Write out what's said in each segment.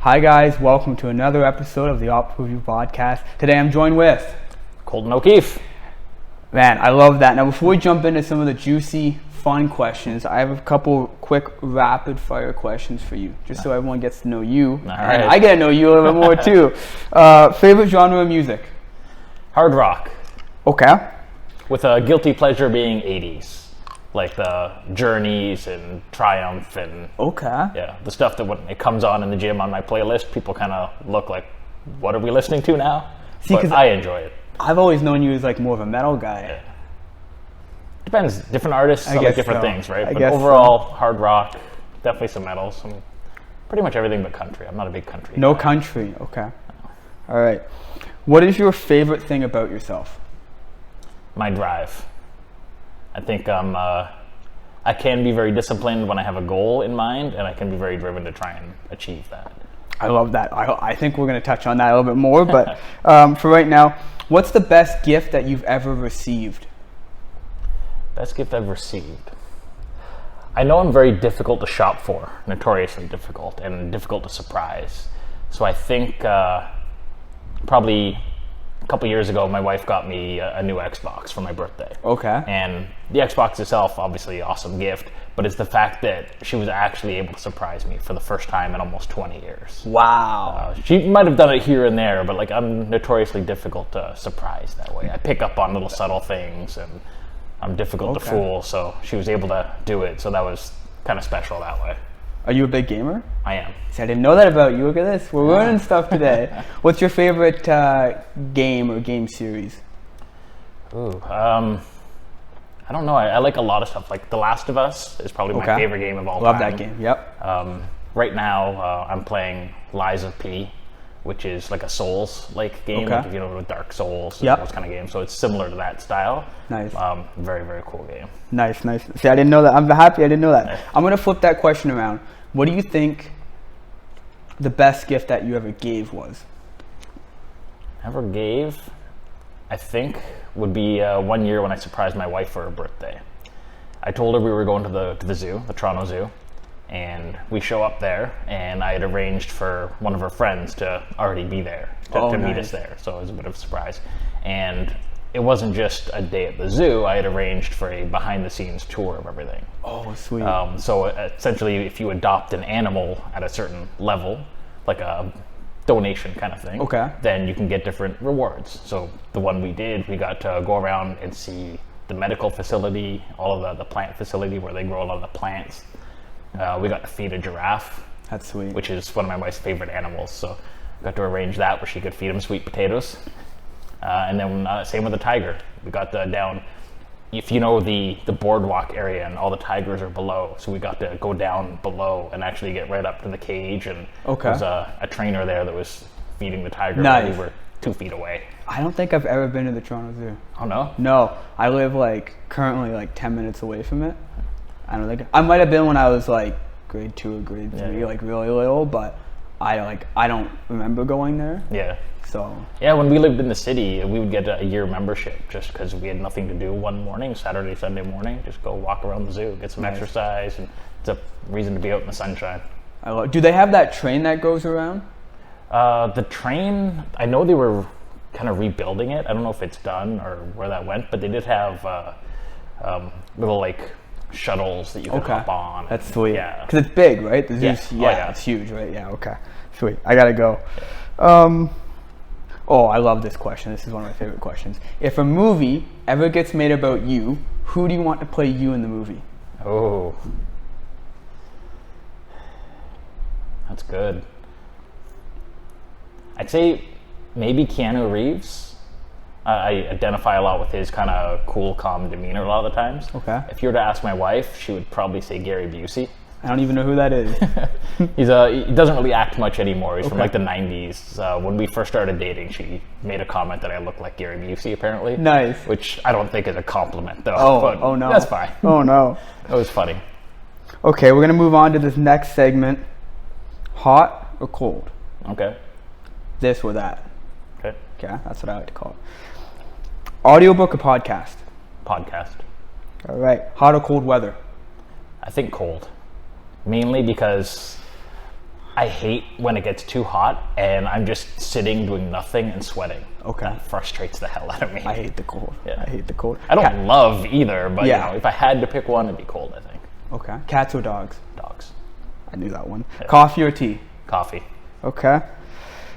Hi guys, welcome to another episode of the Optical Review podcast. Today I'm joined with Colton O'Keefe. Man, I love that. Now before we jump into some of the juicy, fun questions, I have a couple quick rapid fire questions for you, just so everyone gets to know you. All and right. I get to know you a little bit more too. Favorite genre of music? Hard rock, Okay. with a guilty pleasure being 80s. Like the Journeys and Triumph and Okay. the stuff that when it comes on in the gym on my playlist, people kind of look like, what are we listening to now? See, but 'cause I enjoy it. I've always known you as like more of a metal guy. Depends, different artists I like guess different so. things, right? I But guess overall, hard rock, definitely some metal, some pretty much everything but country. I'm not a big country No guy. country. Okay. All right. What is your favorite thing about yourself? My drive. I think I can be very disciplined when I have a goal in mind, and I can be very driven to try and achieve that. I love that. I think we're going to touch on that a little bit more, but for right now, what's the best gift that you've ever received? Best gift I've received. I know I'm very difficult to shop for, notoriously difficult, and difficult to surprise. So I think probably a couple years ago, my wife got me a new Xbox for my birthday. Okay. And the Xbox itself, obviously, awesome gift, but it's the fact that she was actually able to surprise me for the first time in almost 20 years. Wow. She might have done it here and there, but like I'm notoriously difficult to surprise that way. I pick up on little subtle things, and I'm difficult to fool. So she was able to do it, so that was kind of special that way. Are you a big gamer? I am. See, I didn't know that about you. Look at this. We're learning stuff today. What's your favorite game or game series? Ooh, I don't know. I like a lot of stuff. Like The Last of Us is probably my favorite game of all Love time. that game. Yep. Right now, I'm playing Lies of P, which is like a Souls-like game, like if you know, with Dark Souls, those kind of games. So it's similar to that style. Nice. Very, very cool game. Nice. See, I didn't know that. I'm happy I didn't know that. I'm going to flip that question around. What do you think the best gift that you ever gave was? Ever gave, I think, would be 1 year when I surprised my wife for her birthday. I told her we were going to the zoo, the Toronto Zoo, and we show up there, and I had arranged for one of her friends to already be there to meet us there, so it was a bit of a surprise. And it wasn't just a day at the zoo. I had arranged for a behind-the-scenes tour of everything. Oh, sweet. So essentially, if you adopt an animal at a certain level, like a donation kind of thing, then you can get different rewards. So the one we did, we got to go around and see the medical facility, all of the plant facility where they grow a lot of the plants. We got to feed a giraffe. That's sweet. Which is one of my wife's favorite animals. So got to arrange that where she could feed him sweet potatoes. And then same with the tiger. We got down, if you know the boardwalk area, and all the tigers are below. So we got to go down below and actually get right up to the cage. And there was a trainer there that was feeding the tiger while we were 2 feet away. I don't think I've ever been to the Toronto Zoo. Oh, no? No. I live currently 10 minutes away from it. I don't think I might have been when I was like grade 2 or grade 3, like really little, but I don't remember going there. Yeah. So yeah, when we lived in the city, we would get a year membership just because we had nothing to do one morning, Saturday, Sunday morning. Just go walk around the zoo, get some exercise, and it's a reason to be out in the sunshine. Do they have that train that goes around? The train, I know they were kind of rebuilding it. I don't know if it's done or where that went, but they did have little shuttles that you could hop on. That's sweet. Yeah. Because it's big, right? The zoo's, it's huge, right? Yeah, okay. Sweet. I gotta go. I love this question. This is one of my favorite questions. If a movie ever gets made about you, who do you want to play you in the movie? Oh. That's good. I'd say maybe Keanu Reeves. I identify a lot with his kind of cool, calm demeanor a lot of the times. Okay. If you were to ask my wife, she would probably say Gary Busey. I don't even know who that is. He doesn't really act much anymore. He's from the 90s. When we first started dating, she made a comment that I look like Gary Busey, apparently. Nice. Which I don't think is a compliment, though. Oh no. That's fine. Oh no. It was funny. Okay, we're gonna move on to this next segment. Hot or cold? Okay. This or that? Okay. Okay, that's what I like to call it. Audiobook or podcast? Podcast. All right. Hot or cold weather? I think cold. Mainly because I hate when it gets too hot and I'm just sitting doing nothing and sweating. Okay. That frustrates the hell out of me. I hate the cold. Yeah. I hate the cold. I don't love either, but Yeah. if I had to pick one, it'd be cold, I think. Okay. Cats or dogs? Dogs. I knew that one. Yeah. Coffee or tea? Coffee. Okay.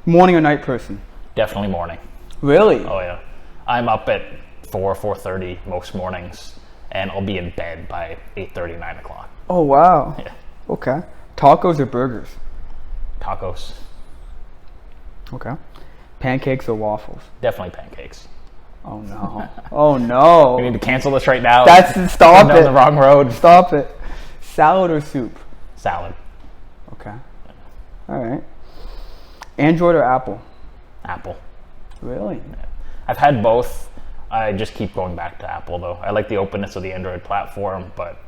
Morning or night person? Definitely morning. Really? Oh yeah. I'm up at 4:30 most mornings, and I'll be in bed by 8:30, 9 o'clock. Oh, wow. Yeah. Okay. Tacos or burgers? Tacos. Okay. Pancakes or waffles? Definitely pancakes. Oh, no. Oh, no. We need to cancel this right now. Stop Going it. down the wrong road. Stop it. Salad or soup? Salad. Okay. All right. Android or Apple? Apple. Really? I've had both. I just keep going back to Apple though. I like the openness of the Android platform, but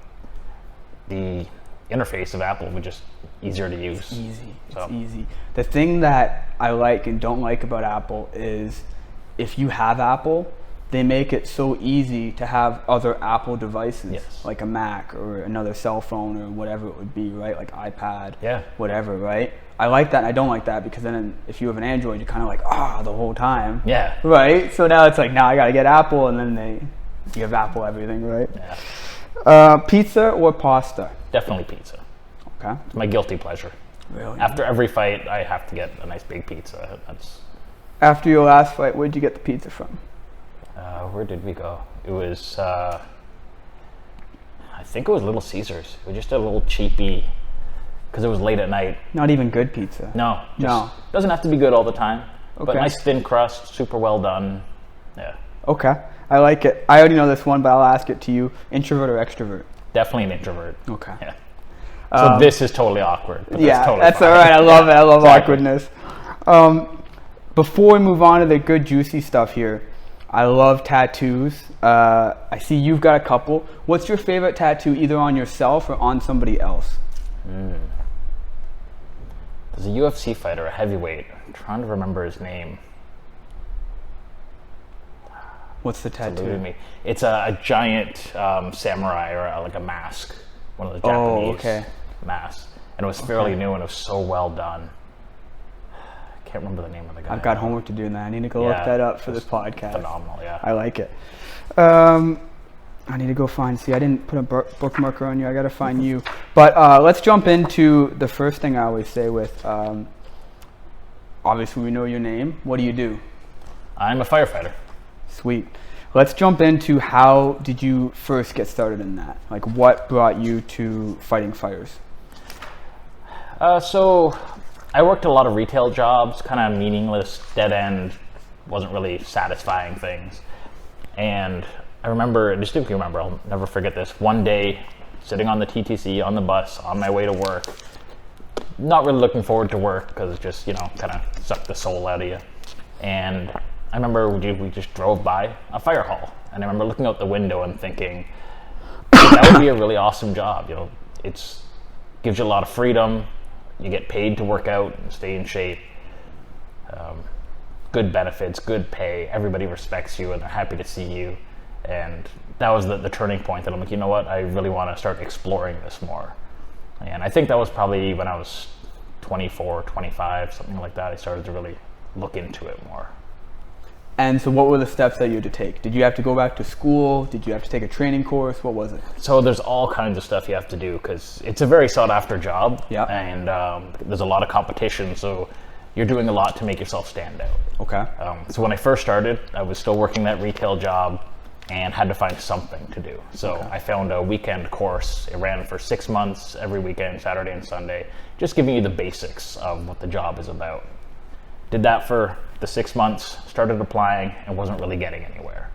the interface of Apple was just easier to use. It's easy. So. It's easy. The thing that I like and don't like about Apple is if you have Apple, they make it so easy to have other Apple devices, Yes. like a Mac or another cell phone or whatever it would be, right? Like iPad, Yeah. whatever, right? I like that and I don't like that because then if you have an Android, you're kind of like, the whole time. Yeah. Right? So now it's like, now I got to get Apple, and then you have Apple everything, right? Yeah. Pizza or pasta? Definitely pizza. Okay. It's my guilty pleasure. Really? After every fight, I have to get a nice big pizza. After your last fight, where'd you get the pizza from? Where did we go? It was, I think it was Little Caesars. It was just a little cheapy, because it was late at night. Not even good pizza. No. No. Doesn't have to be good all the time. Okay. But nice thin crust, super well done. Yeah. Okay. I like it. I already know this one, but I'll ask it to you. Introvert or extrovert? Definitely an introvert. Okay. Yeah. So this is totally awkward. But Yeah, that's totally that's fine. all right. I love it. I love Exactly. awkwardness. Before we move on to the good juicy stuff here, I love tattoos. I see you've got a couple. What's your favorite tattoo, either on yourself or on somebody else? There's a UFC fighter, a heavyweight. I'm trying to remember his name. What's the tattoo? Eluded me. It's a giant samurai or like a mask. One of the Japanese masks. And it was fairly new and it was so well done. I can't remember the name of the guy. I've got homework to do now. I need to go look that up for this podcast. Phenomenal, yeah. I like it. I need to go find, I didn't put a bookmarker on you. I got to find you. But let's jump into the first thing I always say with, obviously we know your name. What do you do? I'm a firefighter. Sweet. Let's jump into how did you first get started in that? Like what brought you to fighting fires? So I worked a lot of retail jobs, kind of meaningless, dead end, wasn't really satisfying things. And I remember, distinctly remember, I'll never forget this, one day sitting on the TTC on the bus on my way to work, not really looking forward to work because it just, kind of sucked the soul out of you. And I remember we just drove by a fire hall, and I remember looking out the window and thinking, that would be a really awesome job. It's gives you a lot of freedom. You get paid to work out and stay in shape. Good benefits, good pay. Everybody respects you, and they're happy to see you. And that was the turning point that I'm like, you know what? I really want to start exploring this more. And I think that was probably when I was 24, 25, something like that. I started to really look into it more. And so what were the steps that you had to take? Did you have to go back to school? Did you have to take a training course? What was it? So there's all kinds of stuff you have to do because it's a very sought after job. Yeah. And there's a lot of competition. So you're doing a lot to make yourself stand out. Okay. So when I first started, I was still working that retail job and had to find something to do. So I found a weekend course. It ran for 6 months, every weekend, Saturday and Sunday, just giving you the basics of what the job is about. Did that for the 6 months, started applying, and wasn't really getting anywhere.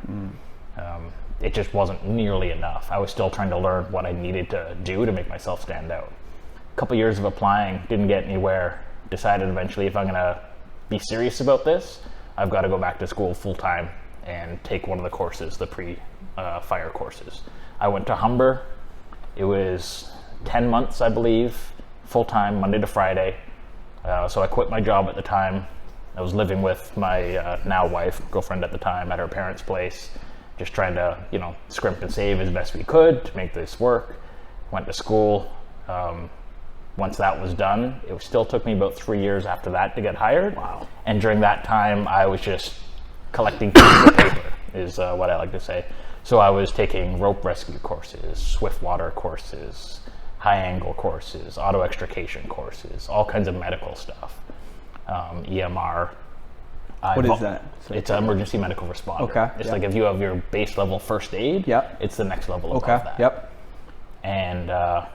It just wasn't nearly enough. I was still trying to learn what I needed to do to make myself stand out. A couple years of applying, didn't get anywhere. Decided eventually if I'm gonna be serious about this, I've got to go back to school full time and take one of the courses, the pre-fire courses. I went to Humber. It was 10 months, I believe, full time, Monday to Friday. So I quit my job at the time. I was living with my now wife, girlfriend at the time, at her parents' place, just trying to, scrimp and save as best we could to make this work. Went to school. once that was done, it still took me about 3 years after that to get hired. Wow. And during that time, I was just collecting pieces of paper, is what I like to say. So I was taking rope rescue courses, swift water courses, high angle courses, auto extrication courses, all kinds of medical stuff, EMR. What is that? It's an emergency medical responder. Okay. It's like if you have your base level first aid, it's the next level above that. Yep. And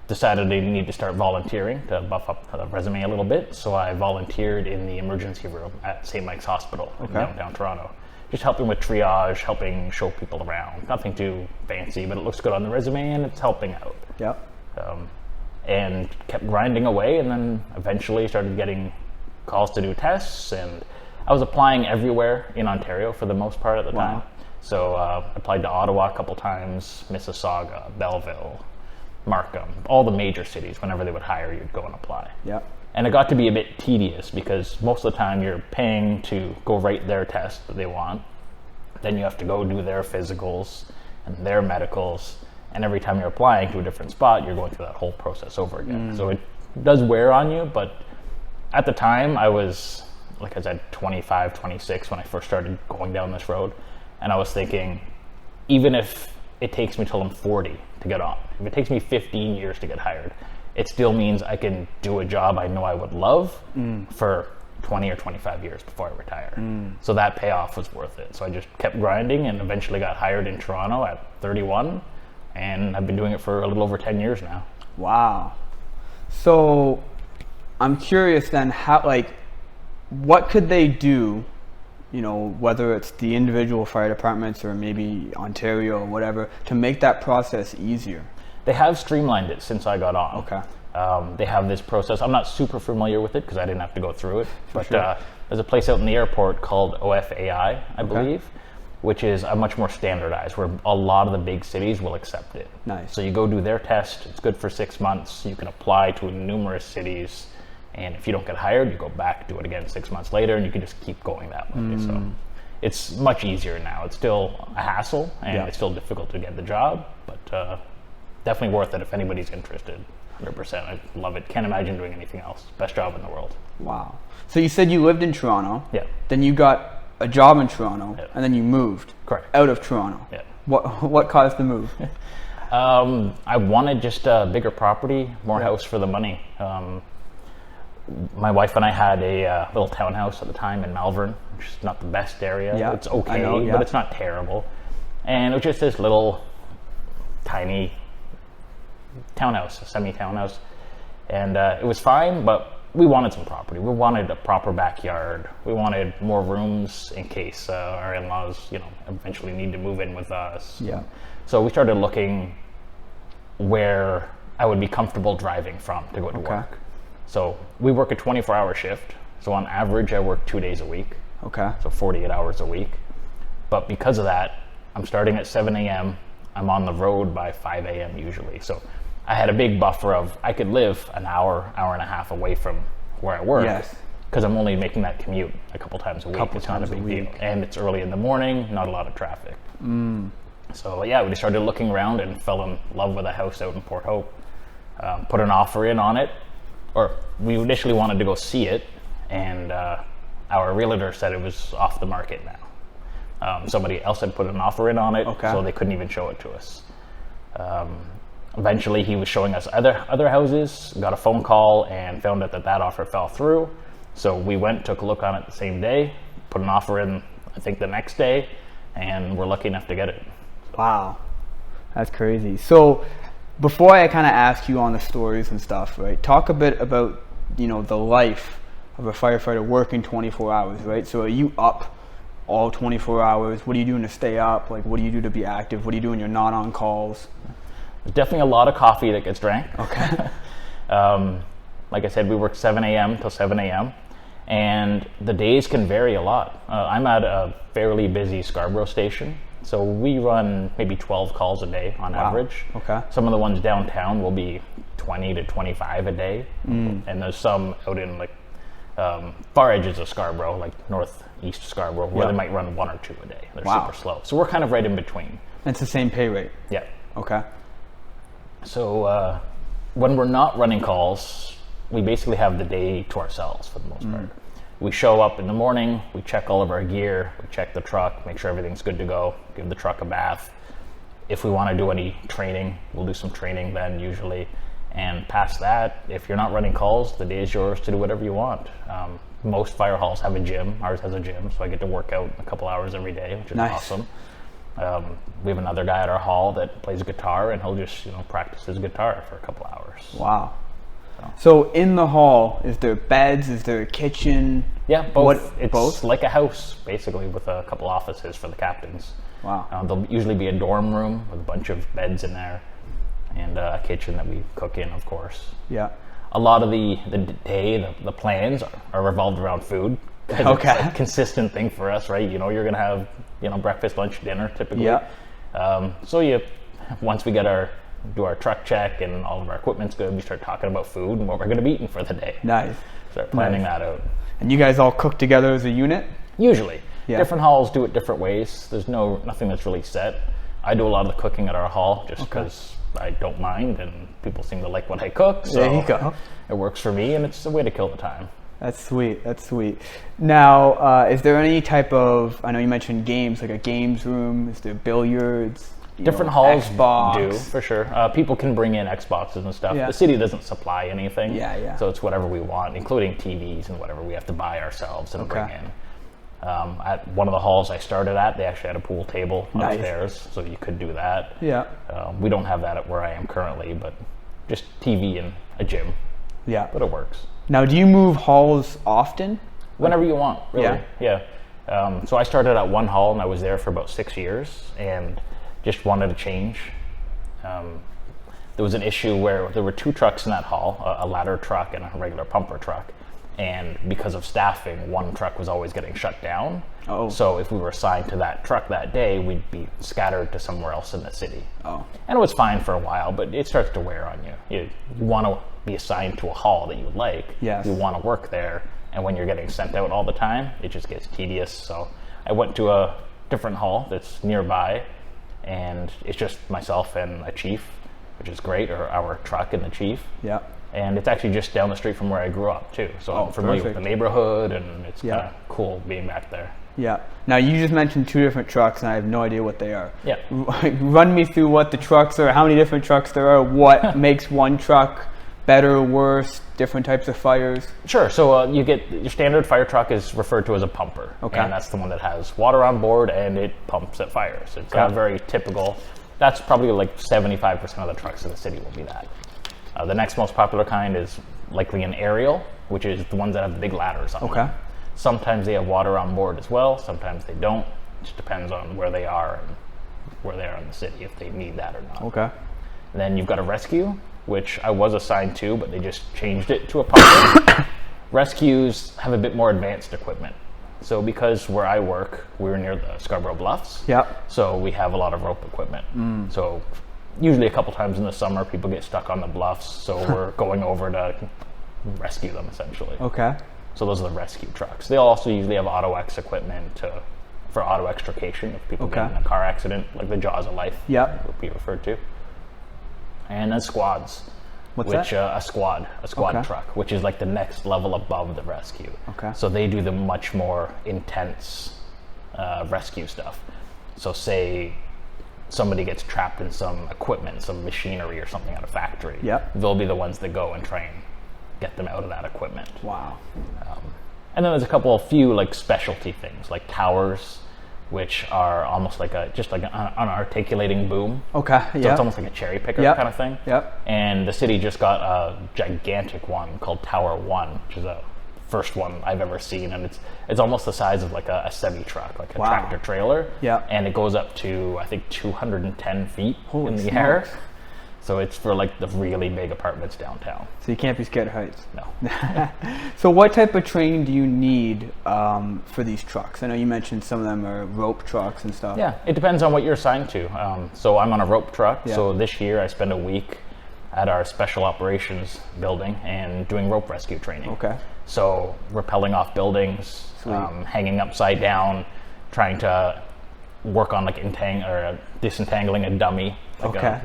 decided I need to start volunteering to buff up the resume a little bit. So I volunteered in the emergency room at St. Mike's Hospital in downtown Toronto. Just helping with triage, helping show people around. Nothing too fancy, but it looks good on the resume and it's helping out. Yep. And kept grinding away, and then eventually started getting calls to do tests, and I was applying everywhere in Ontario for the most part at the time. So applied to Ottawa a couple times, Mississauga, Belleville, Markham, all the major cities. Whenever they would hire, you'd go and apply. Yep. And it got to be a bit tedious because most of the time you're paying to go write their test that they want. Then you have to go do their physicals and their medicals. And every time you're applying to a different spot, you're going through that whole process over again. So it does wear on you, but at the time I was, like I said, 25, 26 when I first started going down this road. And I was thinking, even if it takes me till I'm 40 to get on, if it takes me 15 years to get hired, it still means I can do a job I know I would love for 20 or 25 years before I retire. So that payoff was worth it. So I just kept grinding and eventually got hired in Toronto at 31. And I've been doing it for a little over 10 years now. Wow. So I'm curious then, how, like, what could they do, you know, whether it's the individual fire departments or maybe Ontario or whatever, to make that process easier? They have streamlined it since I got on. Okay. They have this process. I'm not super familiar with it because I didn't have to go through it. But sure. There's a place out in the airport called OFAI, I believe, which is a much more standardized, where a lot of the big cities will accept it. Nice. So you go do their test. It's good for 6 months. You can apply to numerous cities. And if you don't get hired, you go back, do it again 6 months later, and you can just keep going that way. So it's much easier now. It's still a hassle, and it's still difficult to get the job, but definitely worth it if anybody's interested. 100%. I love it. Can't imagine doing anything else. Best job in the world. Wow. So you said you lived in Toronto. Yeah. Then you got a job in Toronto, and then you moved. Correct. Out of Toronto. Yeah. What caused the move? I wanted just a bigger property, more house for the money. My wife and I had a little townhouse at the time in Malvern, which is not the best area. Yeah, it's okay, I know, but it's not terrible. And it was just this little, tiny townhouse, a semi-townhouse. And it was fine, but we wanted some property. We wanted a proper backyard. We wanted more rooms in case our in-laws, you know, eventually need to move in with us. Yeah. So we started looking where I would be comfortable driving from to go to work. So we work a 24-hour shift. So on average, I work 2 days a week. Okay. So 48 hours a week. But because of that, I'm starting at 7 a.m. I'm on the road by 5 a.m. usually. So I had a big buffer of, I could live an hour, hour and a half away from where I work. Yes. Because I'm only making that commute a couple times a week. It's not a big deal. And it's early in the morning, not a lot of traffic. So yeah, we just started looking around and fell in love with a house out in Port Hope. Put an offer in on it. Or we initially wanted to go see it, and our realtor said it was off the market now. Somebody else had put an offer in on it, so they couldn't even show it to us. Eventually, he was showing us other houses, got a phone call, and found out that offer fell through. So we went, took a look on it the same day, put an offer in, I think, the next day, and we're lucky enough to get it. Wow, that's crazy. So before I kind of ask you on the stories and stuff, right, talk a bit about, you know, the life of a firefighter working 24 hours, right? So are you up all 24 hours? What are you doing to stay up? Like, what do you do to be active? What do you do when you're not on calls? There's definitely a lot of coffee that gets drank. Okay. Like I said, we work 7 a.m. till 7 a.m. and the days can vary a lot. I'm at a fairly busy Scarborough station. So we run maybe 12 calls a day on average. Okay. Some of the ones downtown will be 20 to 25 a day. And there's some out in like far edges of Scarborough, like northeast Scarborough, where they might run 1 or 2 a day. They're super slow. So we're kind of right in between. And it's the same pay rate? Yeah. Okay. So when we're not running calls, we basically have the day to ourselves for the most part. We show up in the morning, we check all of our gear, we check the truck, make sure everything's good to go, give the truck a bath. If we want to do any training, we'll do some training then usually. And past that, if you're not running calls, the day is yours to do whatever you want. Most fire halls have a gym. Ours has a gym, so I get to work out a couple hours every day, which is awesome. We have another guy at our hall that plays guitar, and he'll just practice his guitar for a couple hours. Wow. So in the hall, is there beds? Is there a kitchen? Yeah, both. It's like a house, basically, with a couple offices for the captains. Wow. There'll usually be a dorm room with a bunch of beds in there, and a kitchen that we cook in, of course. Yeah. A lot of the day, the plans are revolved around food. Okay. It's a consistent thing for us, right? You're going to have, breakfast, lunch, dinner, typically. Yeah. So once we do our truck check and all of our equipment's good, we start talking about food and what we're going to be eating for the day. Nice. Start planning that out. And you guys all cook together as a unit? Usually. Yeah. Different halls do it different ways. There's nothing that's really set. I do a lot of the cooking at our hall just because I don't mind, and people seem to like what I cook. So there you go. It works for me, and it's a way to kill the time. That's sweet. That's sweet. Now, is there any type of, I know you mentioned games, like a games room? Is there billiards? Different halls Xbox? do, for sure. People can bring in Xboxes and stuff. Yeah. The city doesn't supply anything. Yeah. So it's whatever we want, including TVs and whatever we have to buy ourselves and bring in. At one of the halls I started at, they actually had a pool table upstairs, so you could do that. Yeah. We don't have that at where I am currently, but just TV and a gym. Yeah. But it works. Now, do you move halls often? Whenever you want, really. Yeah. So I started at one hall, and I was there for about 6 years, and just wanted to change. There was an issue where there were two trucks in that hall, a ladder truck and a regular pumper truck. And because of staffing, one truck was always getting shut down. Oh. So if we were assigned to that truck that day, we'd be scattered to somewhere else in the city. Oh. And it was fine for a while, but it starts to wear on you. You want to be assigned to a hall that you like. Yes. You want to work there. And when you're getting sent out all the time, it just gets tedious. So I went to a different hall that's nearby, and it's just myself and a chief, which is great, or our truck and the chief. Yeah. And it's actually just down the street from where I grew up too. So I'm familiar with the neighborhood, and it's kind of cool being back there. Yeah. Now, you just mentioned two different trucks, and I have no idea what they are. Yeah. Run me through what the trucks are, how many different trucks there are, what makes one truck better or worse, different types of fires. Sure. So you get your standard fire truck is referred to as a pumper. Okay. And that's the one that has water on board, and it pumps at fires. It's very typical. That's probably like 75% of the trucks in the city will be that. The next most popular kind is likely an aerial, which is the ones that have the big ladders on them. Sometimes they have water on board as well. Sometimes they don't. It just depends on where they are and where they are in the city, if they need that or not. Okay. And then you've got a rescue, which I was assigned to, but they just changed it to a pumper. Rescues have a bit more advanced equipment. So because where I work, we're near the Scarborough Bluffs. Yep. So we have a lot of rope equipment. So usually a couple times in the summer, people get stuck on the bluffs, so we're going over to rescue them, essentially. Okay. So those are the rescue trucks. They also usually have auto-X equipment for auto-extrication if people get in a car accident, like the jaws of life would be referred to. And then squads. What's that? A squad truck, which is like the next level above the rescue. Okay. So they do the much more intense rescue stuff. So say somebody gets trapped in some equipment, some machinery or something at a factory. Yep. They'll be the ones that go and try and get them out of that equipment. Wow. And then there's a few like specialty things, like towers, which are almost like an articulating boom. Okay. So it's almost like a cherry picker kind of thing. Yep. And the city just got a gigantic one called Tower 1, which is the first one I've ever seen, and it's almost the size of like a semi-truck, like a tractor trailer. Yeah. And it goes up to, I think, 210 feet in the smokes. air. So it's for like the really big apartments downtown. So you can't be scared of heights. No. So what type of training do you need for these trucks? I know you mentioned some of them are rope trucks and stuff. Yeah, it depends on what you're assigned to. So I'm on a rope truck. Yeah. So this year I spent a week at our special operations building and doing rope rescue training. Okay. So rappelling off buildings, hanging upside down, trying to work on like disentangling a dummy. Like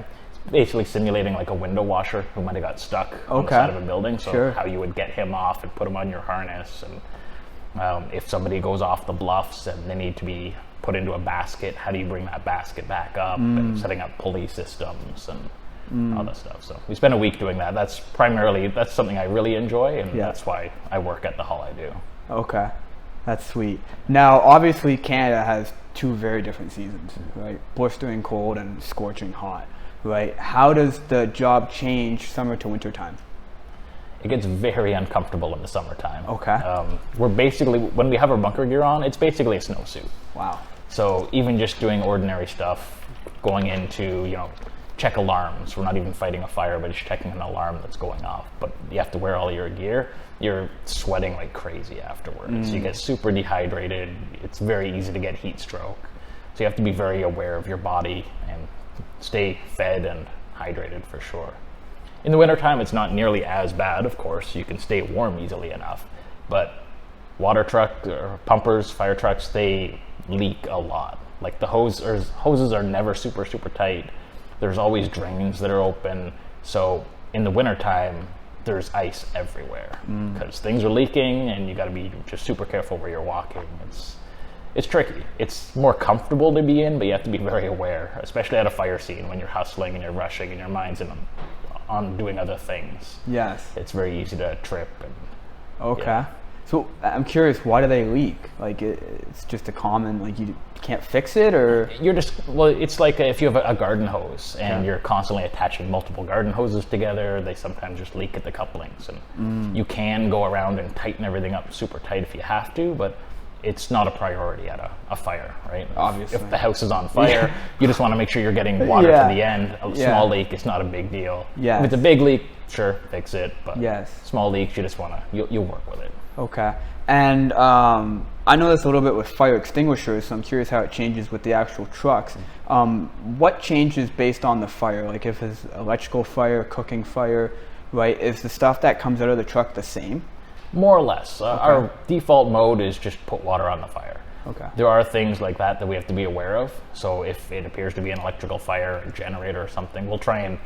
basically simulating like a window washer who might have got stuck on the side of a building. So how you would get him off and put him on your harness, and if somebody goes off the bluffs and they need to be put into a basket, how do you bring that basket back up, and setting up pulley systems and all that stuff. So we spent a week doing that. That's something I really enjoy, and that's why I work at the hall I do. Okay, that's sweet. Now, obviously, Canada has two very different seasons, right? Blistering cold and scorching hot, right? How does the job change summer to winter time? It gets very uncomfortable in the summertime. Okay. We're basically, when we have our bunker gear on, it's basically a snowsuit. Wow. So even just doing ordinary stuff, going into, check alarms. We're not even fighting a fire, but just checking an alarm that's going off. But you have to wear all your gear. You're sweating like crazy afterwards. You get super dehydrated. It's very easy to get heat stroke. So you have to be very aware of your body and stay fed and hydrated for sure. In the wintertime, it's not nearly as bad, of course. You can stay warm easily enough. But water truck or pumpers, fire trucks, they leak a lot. Like the hoses are never super, super tight. There's always drains that are open. So in the wintertime, there's ice everywhere because things are leaking, and you got to be just super careful where you're walking. It's tricky. It's more comfortable to be in, but you have to be very aware, especially at a fire scene when you're hustling and you're rushing and your mind's on doing other things. Yes. It's very easy to trip. Okay. Yeah. So I'm curious, why do they leak? Like it's just a common, like you can't fix it, or? It's like if you have a garden hose and you're constantly attaching multiple garden hoses together, they sometimes just leak at the couplings. And you can go around and tighten everything up super tight if you have to, but it's not a priority at a fire, right? Obviously. If the house is on fire, you just want to make sure you're getting water to the end. A small leak is not a big deal. Yes. If it's a big leak, sure, fix it. But yes. Small leaks, you just want to, you'll work with it. Okay. And I know this a little bit with fire extinguishers, so I'm curious how it changes with the actual trucks. What changes based on the fire? Like if it's electrical fire, cooking fire, right? Is the stuff that comes out of the truck the same? More or less. Our default mode is just put water on the fire. Okay. There are things like that we have to be aware of. So if it appears to be an electrical fire, a generator or something, we'll try and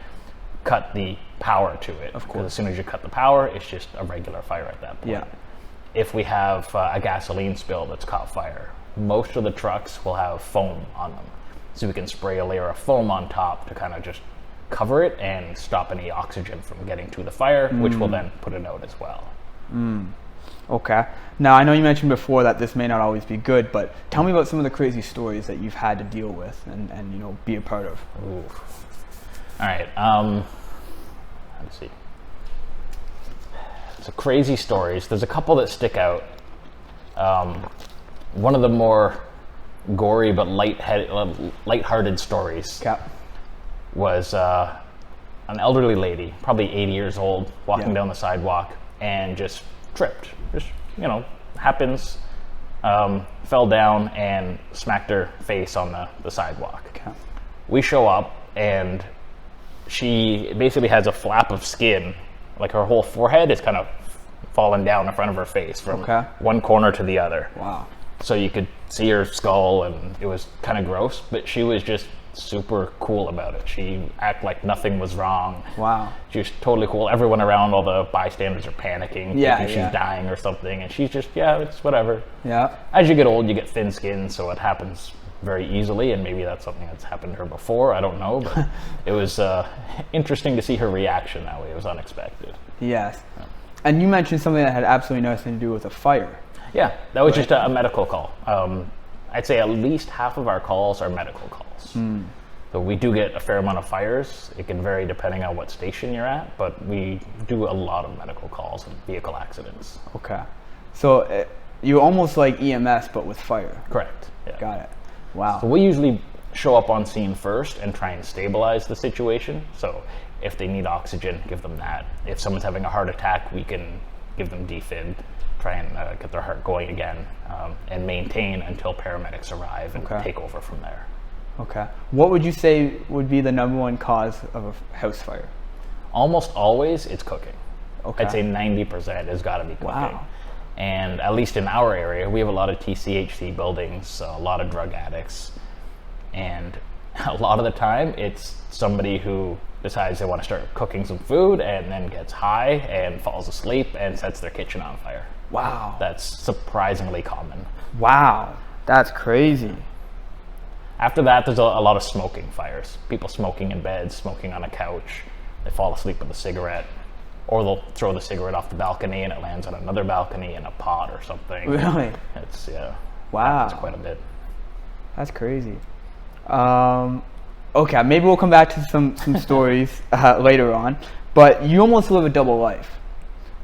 cut the power to it. Of course. Because as soon as you cut the power, it's just a regular fire at that point. Yeah. If we have a gasoline spill that's caught fire, most of the trucks will have foam on them. So we can spray a layer of foam on top to kind of just cover it and stop any oxygen from getting to the fire, which will then put it out as well. Okay. Now, I know you mentioned before that this may not always be good, but tell me about some of the crazy stories that you've had to deal with and be a part of. Ooh. All right. Let's see. So crazy stories. There's a couple that stick out. One of the more gory but lighthearted stories was an elderly lady, probably 80 years old, walking down the sidewalk and just tripped. Just, happens. Fell down and smacked her face on the sidewalk. Okay. We show up and she basically has a flap of skin, like her whole forehead is kind of fallen down in front of her face from one corner to the other. Wow. So you could see her skull, and it was kind of gross, but she was just super cool about it. She acted like nothing was wrong. Wow. She was totally cool. Everyone around, all the bystanders are panicking, thinking she's dying or something, and she's just, it's whatever. Yeah. As you get old, you get thin skin, so it happens very easily, and maybe that's something that's happened to her before. I don't know, but it was interesting to see her reaction that way. It was unexpected. Yes. And you mentioned something that had absolutely nothing to do with a fire. Yeah, that was just a medical call. I'd say at least half of our calls are medical calls. So we do get a fair amount of fires. It can vary depending on what station you're at, but we do a lot of medical calls and vehicle accidents. Okay. So you're almost like EMS, but with fire. Correct. Yeah. Got it. Wow. So we usually show up on scene first and try and stabilize the situation. So if they need oxygen, give them that. If someone's having a heart attack, we can give them defib, try and get their heart going again, and maintain until paramedics arrive and take over from there. Okay. What would you say would be the number one cause of a house fire? Almost always it's cooking. Okay. I'd say 90% has got to be cooking. Wow. And at least in our area, we have a lot of TCHC buildings, so a lot of drug addicts. And A lot of the time, it's somebody who decides they want to start cooking some food and then gets high and falls asleep and sets their kitchen on fire. Wow. That's surprisingly common. Wow. That's crazy. After that, there's a lot of smoking fires. People smoking in bed, smoking on a couch. They fall asleep with a cigarette. Or they'll throw the cigarette off the balcony and it lands on another balcony in a pot or something. Really? It's, yeah. Wow. It's quite a bit. That's crazy. Okay, maybe we'll come back to some stories later on. But you almost live a double life,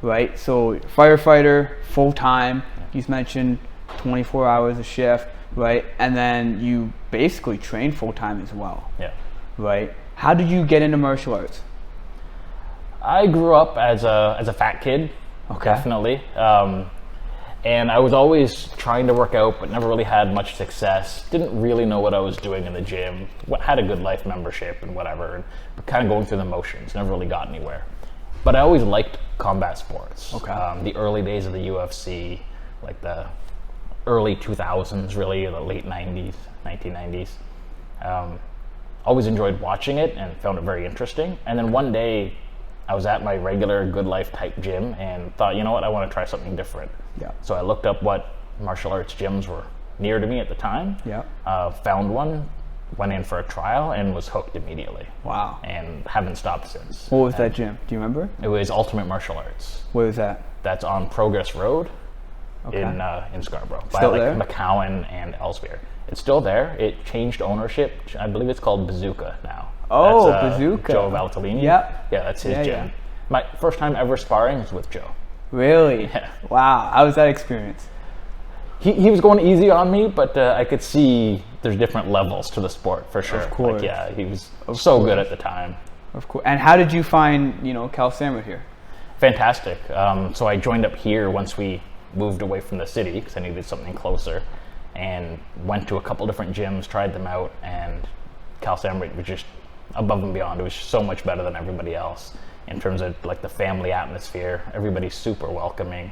right? So firefighter, full-time. You mentioned 24 hours a shift, right? And then you basically train full-time as well. Yeah. Right? How did you get into martial arts? I grew up as a fat kid, Okay. definitely. And I was always trying to work out, but never really had much success. Didn't really know what I was doing in the gym. Had a good life membership and whatever, but kind of going through the motions. Never really got anywhere. But I always liked combat sports. Okay. The early days of the UFC, like the early 2000s, really, the late 90s, 1990s. Always enjoyed watching it and found it very interesting. And then one day, I was at my regular Good Life type gym and thought, you know what, I want to try something different. Yeah. So I looked up what martial arts gyms were near to me at the time. Yeah. Found one, went in for a trial, and was hooked immediately. Wow. And haven't stopped since. What was that gym? Do you remember? It was Ultimate Martial Arts. Where was that? That's on Progress Road Okay. in Scarborough. Still by there? McCowan and Ellesmere. It's still there. It changed ownership. I believe it's called Bazooka now. Oh, That's, Bazooka. Joe Valtellini. Yeah. Yeah, that's his Yeah, gym. yeah. My first time ever sparring was with Joe. Really? Yeah. Wow. How was that experience? He was going easy on me, but I could see there's different levels to the sport for sure. Of course. Like, yeah, he was so good at the time. Of course. And how did you find, Cal Sandwich here? Fantastic. So I joined up here once we moved away from the city because I needed something closer, and went to a couple different gyms, tried them out, and Cal Sandwich was just above and beyond. It was so much better than everybody else in terms of like the family atmosphere. Everybody's super welcoming.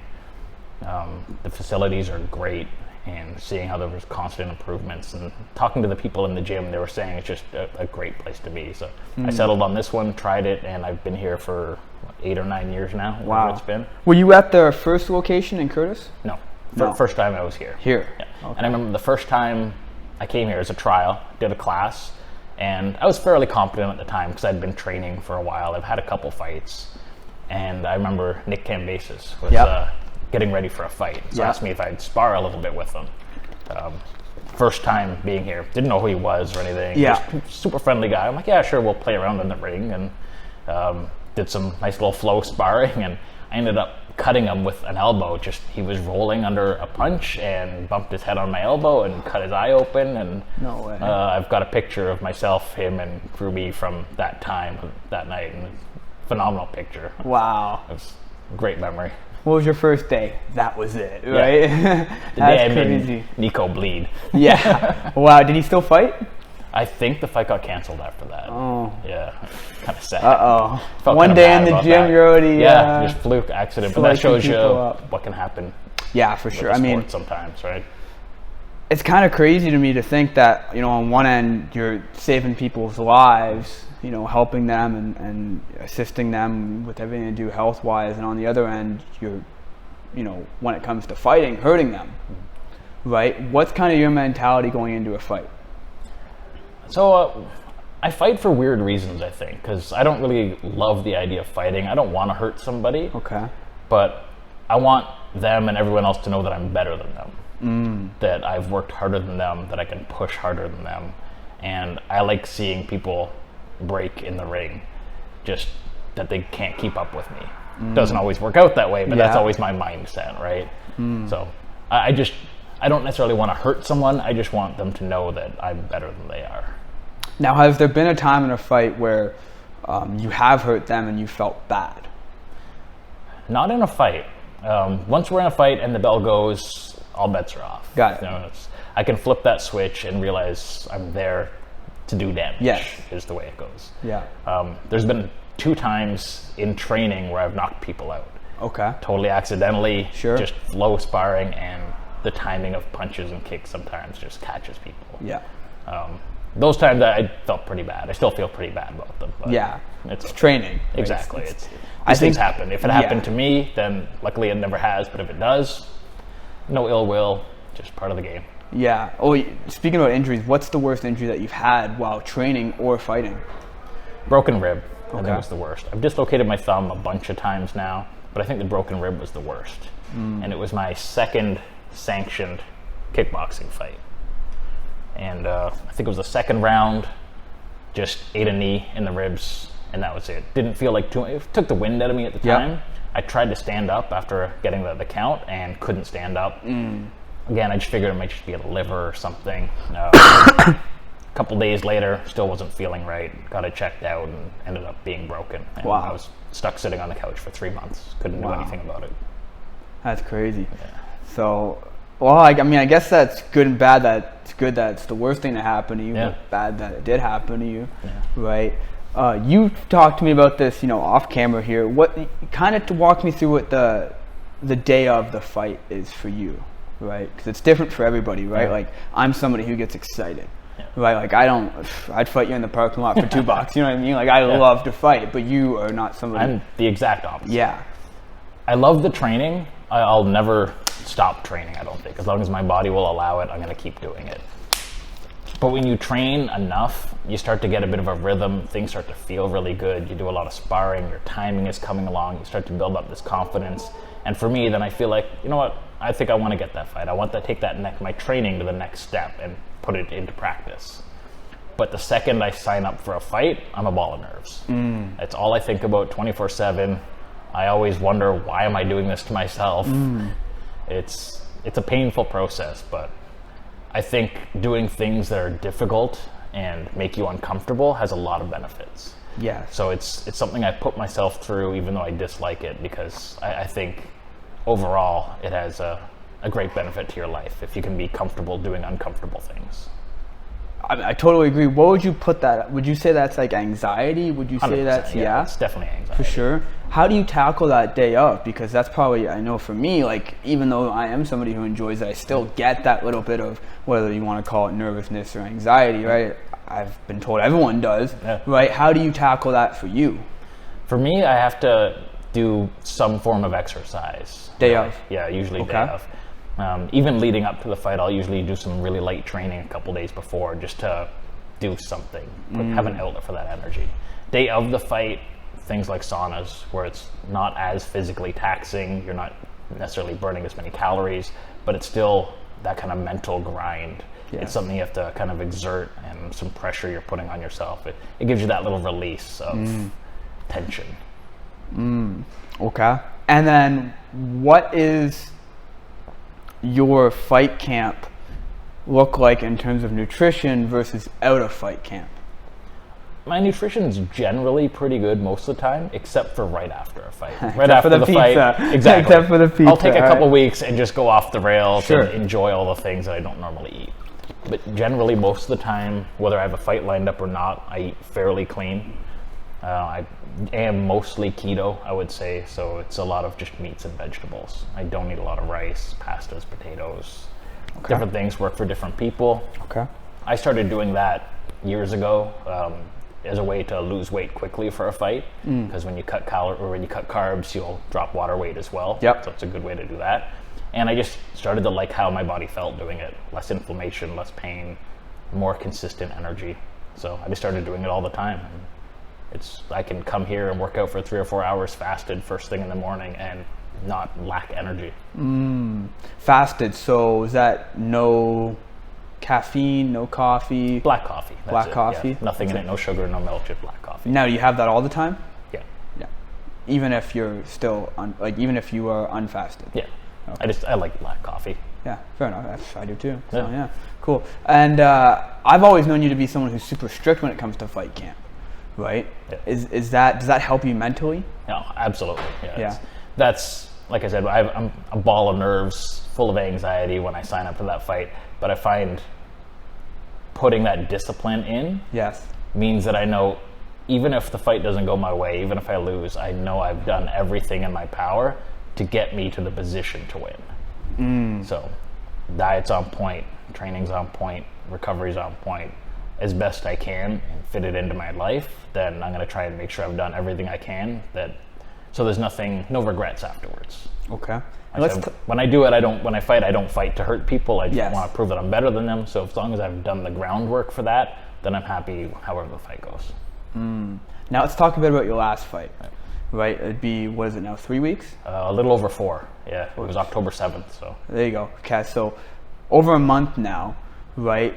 The facilities are great, and seeing how there was constant improvements and talking to the people in the gym, they were saying it's just a great place to be. So I settled on this one, tried it, and I've been here for 8 or 9 years now. Wow. It's been. Were you at the first location in Curtis? No. No. First time I was here. Here. Yeah. Okay. And I remember the first time I came here as a trial, did a class, and I was fairly competent at the time because I'd been training for a while. I've had a couple fights, and I remember Nick Cambasis was Yep. getting ready for a fight. So Yep. asked me if I'd spar a little bit with him. First time being here, didn't know who he was or anything. Yeah. Just super friendly guy. I'm like, yeah, sure, we'll play around in the ring, and did some nice little flow sparring, and I ended up cutting him with an elbow. Just he was rolling under a punch and bumped his head on my elbow and cut his eye open. And No way. I've got a picture of myself, him, and Ruby from that time, that night, and phenomenal picture. Wow. It was a great memory. What was your first day? That was it, right? The day I That's made crazy. Nico bleed. Yeah. Wow. Did he still fight? I think the fight got canceled after that. Oh. Yeah, kind of sad. Uh-oh. Felt One kinda day bad in the about gym, that. you're already... Yeah, just fluke accident. But that slicing shows you people up. what can happen Yeah, for with sure. the I mean, sport sometimes, right? it's kind of crazy to me to think that, on one end, you're saving people's lives, helping them and assisting them with everything to do health-wise, and on the other end, you're, when it comes to fighting, hurting them, right? What's kind of your mentality going into a fight? So I fight for weird reasons, I think, because I don't really love the idea of fighting. I don't want to hurt somebody, Okay. but I want them and everyone else to know that I'm better than them, that I've worked harder than them, that I can push harder than them, and I like seeing people break in the ring, just that they can't keep up with me. Doesn't always work out that way, but that's Yeah. always my mindset, right? So I don't necessarily want to hurt someone. I just want them to know that I'm better than they are. Now, has there been a time in a fight where you have hurt them and you felt bad? Not in a fight. Once we're in a fight and the bell goes, all bets are off. Got it. I can flip that switch and realize I'm there to do damage. Yes. Is the way it goes. Yeah. There's been 2 times in training where I've knocked people out. Okay. Totally accidentally. Sure. Just flow sparring, and the timing of punches and kicks sometimes just catches people. Yeah. those times I felt pretty bad. I still feel pretty bad about them. But Yeah, it's training. Right? Exactly. I These things think- happen. If it happened to me, then luckily it never has. But if it does, no ill will, just part of the game. Yeah. Oh, speaking about injuries, what's the worst injury that you've had while training or fighting? Broken rib, I Okay. think was the worst. I've dislocated my thumb a bunch of times now, but I think the broken rib was the worst. And it was my second sanctioned kickboxing fight. And I think it was the second round, just ate a knee in the ribs, and that was it. Didn't feel like it took the wind out of me at the Yeah. time. I tried to stand up after getting the count and couldn't stand up. Again, I just figured it might just be a liver or something. A couple days later, still wasn't feeling right. Got it checked out and ended up being broken. And Wow. I was stuck sitting on the couch for 3 months. Couldn't do Wow. anything about it. That's crazy. Yeah. So, well, I mean, I guess that's good and bad. That it's good that it's the worst thing that happened to you, Yeah. but bad that it did happen to you, Yeah. right? You talked to me about this, off camera here. What kind of to walk me through what the day of the fight is for you, right? Because it's different for everybody, right? Yeah. Like I'm somebody who gets excited. Yeah. Right, like I'd fight you in the parking lot for $2. You know what I mean? Like I love to fight, but you are not somebody. I'm the exact opposite. Yeah, I love the training. I'll never stop training, I don't think. As long as my body will allow it, I'm going to keep doing it. But when you train enough, you start to get a bit of a rhythm. Things start to feel really good. You do a lot of sparring. Your timing is coming along. You start to build up this confidence. And for me, then I feel like, you know what? I think I want to get that fight. I want to take my training to the next step and put it into practice. But the second I sign up for a fight, I'm a ball of nerves. That's all I think about 24/7. I always wonder, why am I doing this to myself? It's a painful process, but I think doing things that are difficult and make you uncomfortable has a lot of benefits. yeah. So it's something I put myself through, even though I dislike it, because I think overall it has a great benefit to your life if you can be comfortable doing uncomfortable things. I totally agree. What would you put that? Would you say that's like anxiety? Would you say 100%, that's It's definitely anxiety. for sure? How do you tackle that day of? Because that's probably, I know for me, like even though I am somebody who enjoys it, I still get that little bit of, whether you want to call it nervousness or anxiety, right? I've been told everyone does, Yeah. right? How do you tackle that for you? For me, I have to do some form of exercise. Day of? Yeah, usually Okay. day of. Even leading up to the fight, I'll usually do some really light training a couple days before just to do something, have an outlet for that energy. Day of the fight, things like saunas, where it's not as physically taxing, you're not necessarily burning as many calories, but it's still that kind of mental grind. Yeah. It's something you have to kind of exert and some pressure you're putting on yourself. It gives you that little release of tension. Okay. And then what is your fight camp look like in terms of nutrition versus out of fight camp? My nutrition's generally pretty good most of the time, except for right after a fight. Right Except after for the the pizza. fight, exactly. Except for the I'll pizza, take a all couple right. weeks and just go off the rails Sure. and enjoy all the things that I don't normally eat. But generally, most of the time, whether I have a fight lined up or not, I eat fairly clean. I am mostly keto, I would say, so it's a lot of just meats and vegetables. I don't eat a lot of rice, pastas, potatoes. Different things work for different people. Okay. I started doing that years ago as a way to lose weight quickly for a fight, because when you cut carbs, you'll drop water weight as well. Yep. So it's a good way to do that. And I just started to like how my body felt doing it. Less inflammation, less pain, more consistent energy. So I just started doing it all the time. And I can come here and work out for 3 or 4 hours fasted first thing in the morning and not lack energy. Fasted, so is that no caffeine, no coffee? Black coffee. That's Black it, coffee? Yeah. Nothing in it, no sugar, no milk, just black coffee. Now, do you have that all the time? Yeah. Yeah. Even if you're still, even if you are unfasted? Yeah. Okay. I like black coffee. Yeah, fair enough. I do too. So, Yeah. yeah, cool. And I've always known you to be someone who's super strict when it comes to fight camp, right? Yeah. Does that help you mentally? No, absolutely. Yeah. Yeah. That's, like I said, I'm a ball of nerves, full of anxiety when I sign up for that fight. But I find putting that discipline in Yes. means that I know, even if the fight doesn't go my way, even if I lose, I know I've done everything in my power to get me to the position to win. So diet's on point, training's on point, recovery's on point. as best I can and fit it into my life, then I'm going to try and make sure I've done everything I can, so there's no regrets afterwards. Okay. When I do it, when I fight, I don't fight to hurt people. I just Yes. want to prove that I'm better than them. So as long as I've done the groundwork for that, then I'm happy however the fight goes. Now let's talk a bit about your last fight. Right? It'd be, what is it now, 3 weeks? A little over 4. Yeah, it was October 7th. So There you go. Okay, so over a month now, right?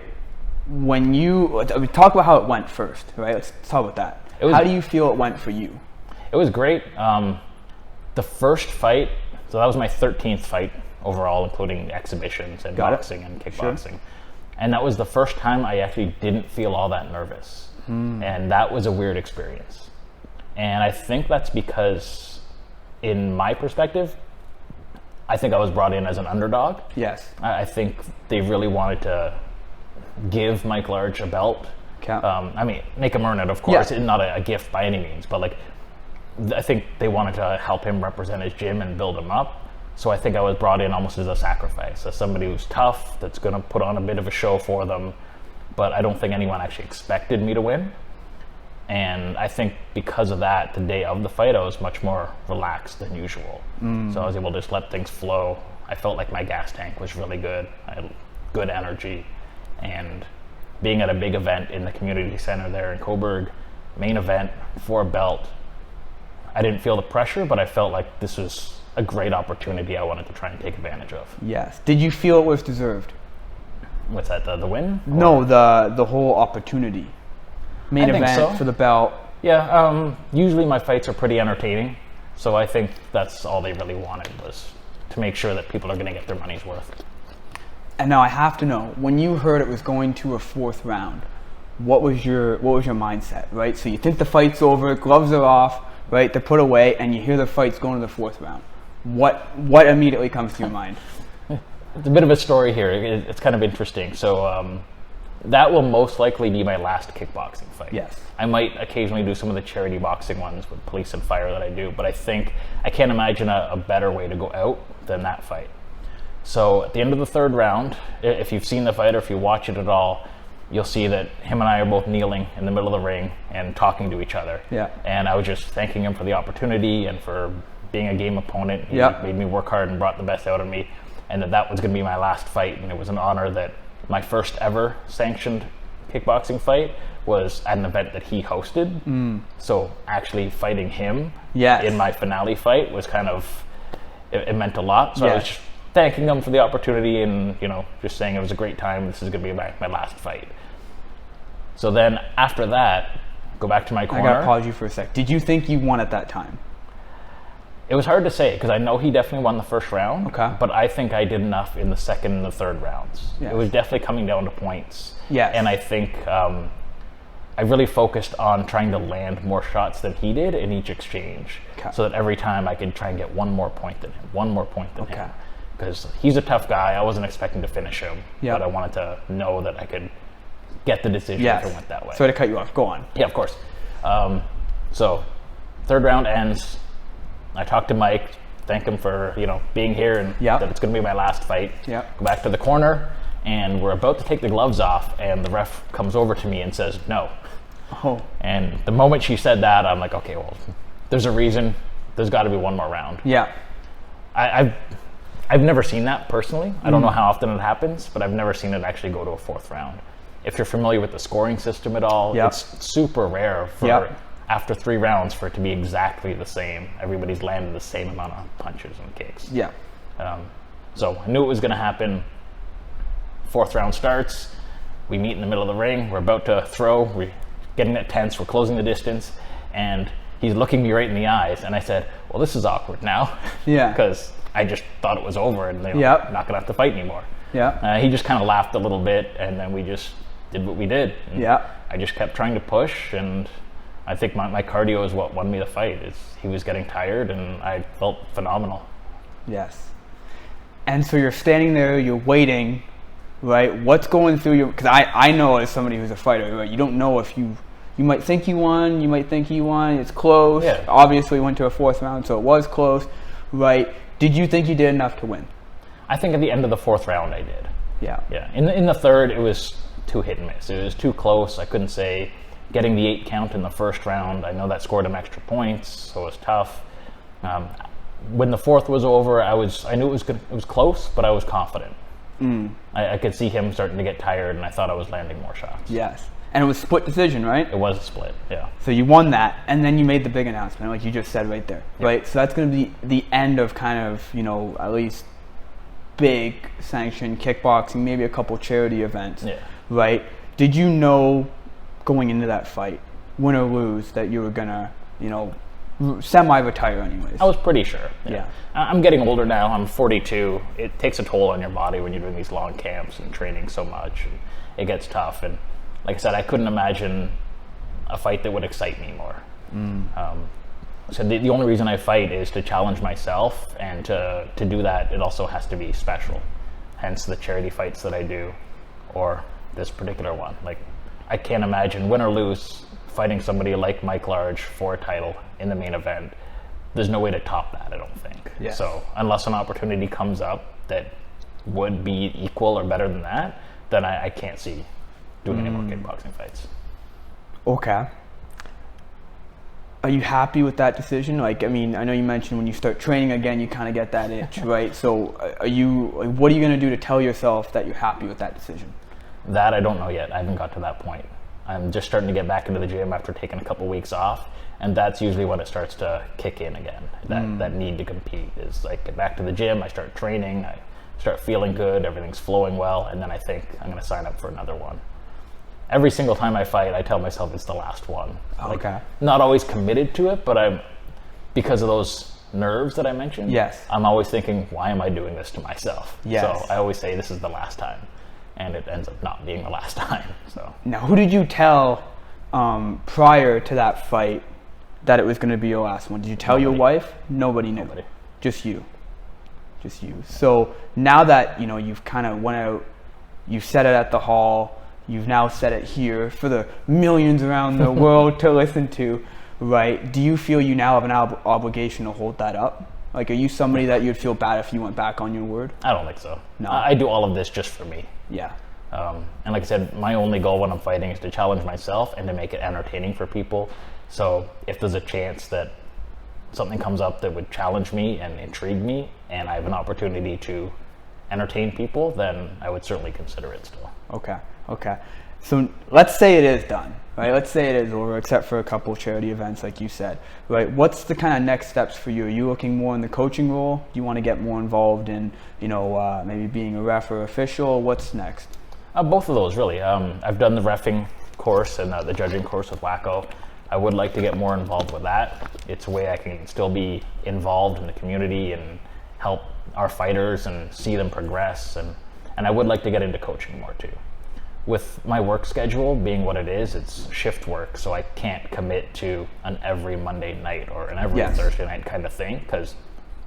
When we talk about how it went first, right? Let's talk about that. How do you feel it went for you? it was great. The first fight, so that was my 13th fight overall, including exhibitions and boxing and kickboxing. Sure. And that was the first time I actually didn't feel all that nervous. And that was a weird experience. And I think that's because, in my perspective, I think I was brought in as an underdog. Yes. I think they really wanted to give Mike Large a belt. I mean, make him earn it, of course. Yeah. Not a gift by any means, but like, I think they wanted to help him represent his gym and build him up. So I think I was brought in almost as a sacrifice, as somebody who's tough, that's going to put on a bit of a show for them. But I don't think anyone actually expected me to win. And I think because of that, the day of the fight, I was much more relaxed than usual. So I was able to just let things flow. I felt like my gas tank was really good. I had good energy. And being at a big event in the community center there in Coburg, main event for a belt, I didn't feel the pressure, but I felt like this was a great opportunity I wanted to try and take advantage of. Yes. Did you feel it was deserved? What's that, the win? No, the whole opportunity. Main event for the belt. Yeah, usually my fights are pretty entertaining, so I think that's all they really wanted, was to make sure that people are going to get their money's worth. And now I have to know, when you heard it was going to a fourth round, what was your mindset, right? So you think the fight's over, gloves are off, right? They're put away, and you hear the fight's going to the fourth round. What immediately comes to your mind? It's a bit of a story here. It's kind of interesting. So that will most likely be my last kickboxing fight. Yes. I might occasionally do some of the charity boxing ones with police and fire that I do, but I can't imagine a better way to go out than that fight. So at the end of the third round, if you've seen the fight or if you watch it at all, you'll see that him and I are both kneeling in the middle of the ring and talking to each other. Yeah. And I was just thanking him for the opportunity and for being a game opponent. He made me work hard and brought the best out of me, and that was going to be my last fight. And it was an honor that my first ever sanctioned kickboxing fight was at an event that he hosted. So actually fighting him in my finale fight was kind of, it meant a lot. So I was just thanking him for the opportunity and, just saying it was a great time. This is going to be my last fight. So then after that, go back to my corner. I got to pause you for a sec. Did you think you won at that time? It was hard to say because I know he definitely won the first round, but I think I did enough in the second and the third rounds. Yes. It was definitely coming down to points. Yes. And I think I really focused on trying to land more shots than he did in each exchange, so that every time I could try and get one more point than him, because he's a tough guy. I wasn't expecting to finish him, but I wanted to know that I could get the decision if it went that way. So to cut you off, go on. Yeah, of course. So third round ends. I talked to Mike, thank him for being here and that it's going to be my last fight. Go back to the corner, and we're about to take the gloves off, and the ref comes over to me and says no. And the moment she said that, I'm like, okay, well, there's a reason. There's got to be one more round. I've never seen that personally. I don't know how often it happens, but I've never seen it actually go to a fourth round. If you're familiar with the scoring system at all, it's super rare for after 3 rounds for it to be exactly the same. Everybody's landed the same amount of punches and kicks. So I knew it was going to happen. Fourth round starts. We meet in the middle of the ring. We're about to throw. We're getting it tense. We're closing the distance. And he's looking me right in the eyes. And I said, well, this is awkward now. Because I just thought it was over and they're not going to have to fight anymore. He just kind of laughed a little bit, and then we just did what we did. And I just kept trying to push, and I think my cardio is what won me the fight. He was getting tired, and I felt phenomenal. Yes. And so you're standing there, you're waiting, right? What's going through your... Because I know as somebody who's a fighter, right? You don't know if you might think you won, you might think he won, it's close. Obviously went to a fourth round, so it was close, right? Did you think you did enough to win? I think at the end of the fourth round I did. In the third, it was too hit and miss. It was too close. I couldn't say getting the 8 count in the first round. I know that scored him extra points, so it was tough. When the 4th was over, I knew it was close, but I was confident. I could see him starting to get tired, and I thought I was landing more shots. Yes. And it was split decision, right? It was a split, yeah. So you won that, and then you made the big announcement, like you just said right there, right? So that's going to be the end of kind of, at least big sanctioned kickboxing, maybe a couple charity events, right? Did you know going into that fight, win or lose, that you were going to, semi-retire anyways? I was pretty sure. Yeah. I'm getting older now. I'm 42. It takes a toll on your body when you're doing these long camps and training so much. And it gets tough. And like I said, I couldn't imagine a fight that would excite me more. So the only reason I fight is to challenge myself, and to do that, it also has to be special. Hence the charity fights that I do, or this particular one. Like, I can't imagine, win or lose, fighting somebody like Mike Large for a title in the main event. There's no way to top that, I don't think. Yes. So unless an opportunity comes up that would be equal or better than that, then I can't see doing any more kickboxing fights. Okay. Are you happy with that decision? Like, I mean, I know you mentioned when you start training again, you kind of get that itch, right? So what are you going to do to tell yourself that you're happy with that decision? That I don't know yet. I haven't got to that point. I'm just starting to get back into the gym after taking a couple weeks off, and that's usually when it starts to kick in again. That need to compete is like, get back to the gym, I start training, I start feeling good, everything's flowing well, and then I think I'm going to sign up for another one. Every single time I fight, I tell myself it's the last one. Okay. Like, not always committed to it, but because of those nerves that I mentioned, yes, I'm always thinking, why am I doing this to myself? Yes. So I always say this is the last time, and it ends up not being the last time. So now, who did you tell prior to that fight that it was going to be your last one? Did you tell your wife? Nobody knew. Nobody. Just you. So now that you've kind of went out, you've said it at the hall, you've now said it here for the millions around the world to listen to, right? Do you feel you now have an obligation to hold that up? Like, are you somebody that you'd feel bad if you went back on your word? I don't think so. No. I do all of this just for me. Yeah. And like I said, my only goal when I'm fighting is to challenge myself and to make it entertaining for people. So if there's a chance that something comes up that would challenge me and intrigue me, and I have an opportunity to entertain people, then I would certainly consider it still. Okay. So let's say it is done, right? Let's say it is over, except for a couple of charity events, like you said, right? What's the kind of next steps for you? Are you looking more in the coaching role? Do you want to get more involved in, maybe being a ref or official? What's next? Both of those, really. I've done the reffing course and the judging course with Wacko. I would like to get more involved with that. It's a way I can still be involved in the community and help our fighters and see them progress. And I would like to get into coaching more too. With my work schedule being what it is, it's shift work, so I can't commit to an every Monday night or an every Thursday night kind of thing, because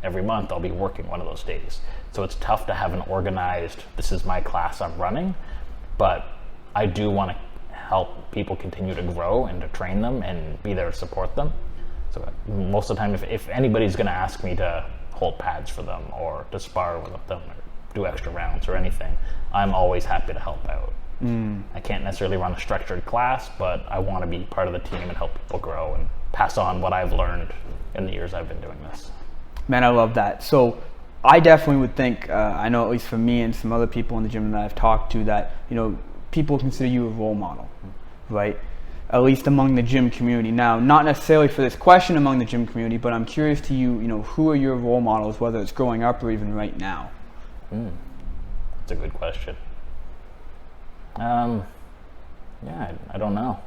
every month I'll be working one of those days. So it's tough to have an organized, this is my class I'm running, but I do want to help people continue to grow and to train them and be there to support them. So most of the time, if anybody's going to ask me to hold pads for them or to spar with them or do extra rounds or anything, I'm always happy to help out. I can't necessarily run a structured class, but I want to be part of the team and help people grow and pass on what I've learned in the years I've been doing this. Man, I love that. So I definitely would think, I know at least for me and some other people in the gym that I've talked to, that people consider you a role model, right? At least among the gym community. Now, not necessarily for this question among the gym community, but I'm curious to you, who are your role models, whether it's growing up or even right now? That's a good question. I don't know.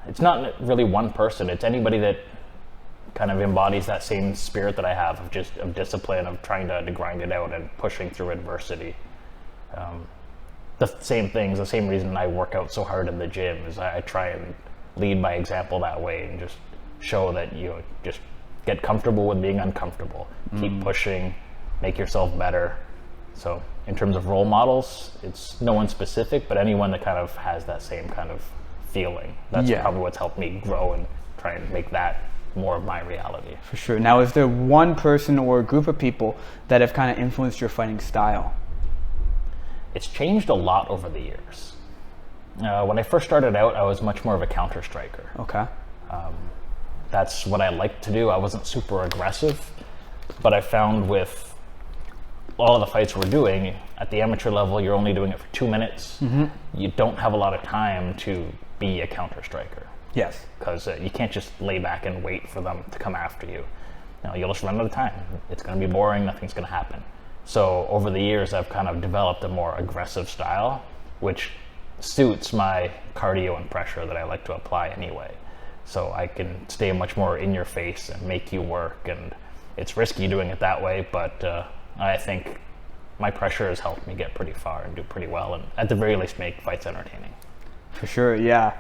It's not really one person. It's anybody that kind of embodies that same spirit that I have of discipline, of trying to grind it out and pushing through adversity. The same things, the same reason I work out so hard in the gym is I try and lead by example that way and just show that just get comfortable with being uncomfortable. Keep pushing, make yourself better. So in terms of role models, it's no one specific, but anyone that kind of has that same kind of feeling. That's probably what's helped me grow and try and make that more of my reality. For sure. Now, is there one person or a group of people that have kind of influenced your fighting style? it's changed a lot over the years. When I first started out, I was much more of a counter striker. Okay. That's what I liked to do. I wasn't super aggressive, but I found with all of the fights we're doing, at the amateur level, you're only doing it for 2 minutes. You don't have a lot of time to be a counter striker. Yes. Because you can't just lay back and wait for them to come after you. You'll just run out of time. It's going to be boring, nothing's going to happen. So over the years, I've kind of developed a more aggressive style, which suits my cardio and pressure that I like to apply anyway. So I can stay much more in your face and make you work, and it's risky doing it that way, but I think my pressure has helped me get pretty far and do pretty well, and at the very least make fights entertaining. For sure, yeah.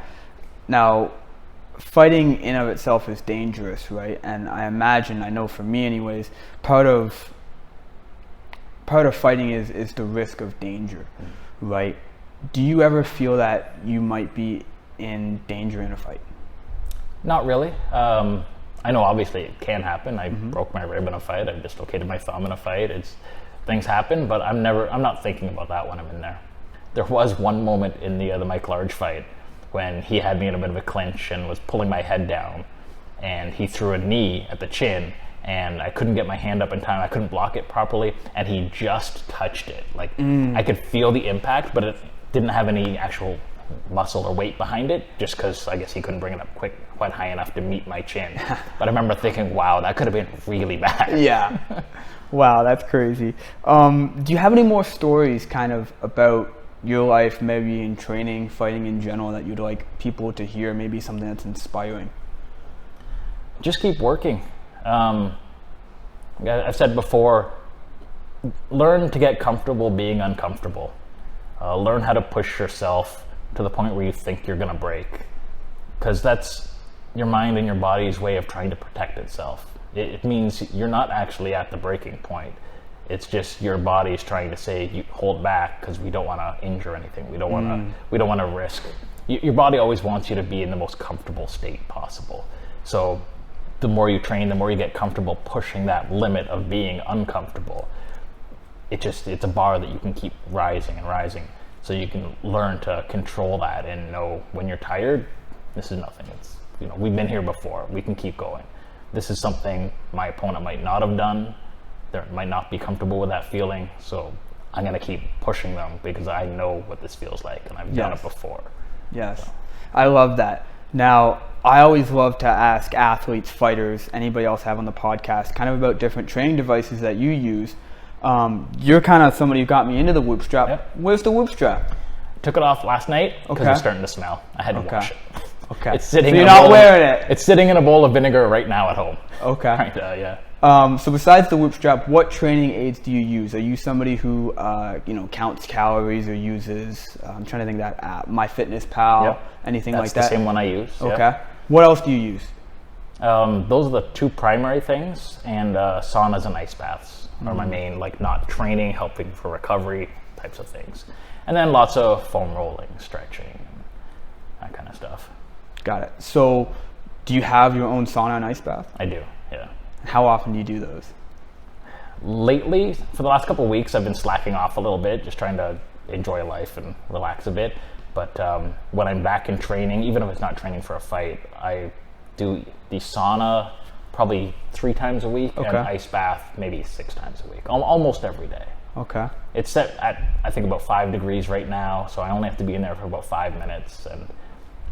Now, fighting in of itself is dangerous, right? And I imagine, I know for me anyways, part of fighting is the risk of danger, right? Do you ever feel that you might be in danger in a fight? Not really. I know obviously it can happen. I broke my rib in a fight. I dislocated my thumb in a fight. Things happen, but I'm not thinking about that when I'm in there. There was one moment in the Mike Large fight when he had me in a bit of a clinch and was pulling my head down, and he threw a knee at the chin, and I couldn't get my hand up in time. I couldn't block it properly, and he just touched it. Like I could feel the impact, but it didn't have any actual muscle or weight behind it, just because I guess he couldn't bring it up quite high enough to meet my chin. But I remember thinking, wow, that could have been really bad. Yeah. Wow, that's crazy. Do you have any more stories kind of about your life, maybe in training, fighting in general, that you'd like people to hear, maybe something that's inspiring? Just keep working. I've said before, learn to get comfortable being uncomfortable. Learn how to push yourself to the point where you think you're gonna break, because that's your mind and your body's way of trying to protect itself. It means you're not actually at the breaking point. It's just your body's trying to say, you hold back because we don't want to injure anything. We don't want to risk. Your body always wants you to be in the most comfortable state possible. So the more you train, the more you get comfortable pushing that limit of being uncomfortable. It's a bar that you can keep rising and rising. So you can learn to control that and know when you're tired, this is nothing. We've been here before. We can keep going. This is something my opponent might not have done. They might not be comfortable with that feeling. So I'm going to keep pushing them because I know what this feels like and I've done it before. Yes. So. I love that. Now, I always love to ask athletes, fighters, anybody else have on the podcast, kind of about different training devices that you use. You're kind of somebody who got me into the whoop strap. Yep. Where's the whoop strap? Took it off last night because it's starting to smell. I had to wash it. Okay. It's sitting. So you're not wearing it. It's sitting in a bowl of vinegar right now at home. Okay. Right, yeah. So besides the whoop strap, what training aids do you use? Are you somebody who counts calories or uses? I'm trying to think of that app, MyFitnessPal, anything like that. That's the same one I use. Okay. Yep. What else do you use? Those are the two primary things, and saunas and ice baths are my main, not training, helping for recovery types of things. And then lots of foam rolling, stretching, that kind of stuff. Got it. So do you have your own sauna and ice bath? I do, yeah. How often do you do those? Lately, for the last couple of weeks, I've been slacking off a little bit, just trying to enjoy life and relax a bit. But when I'm back in training, even if it's not training for a fight, I do the sauna probably 3 times a week and ice bath maybe 6 times a week, almost every day. Okay. It's set at, I think, about 5 degrees right now, so I only have to be in there for about 5 minutes. And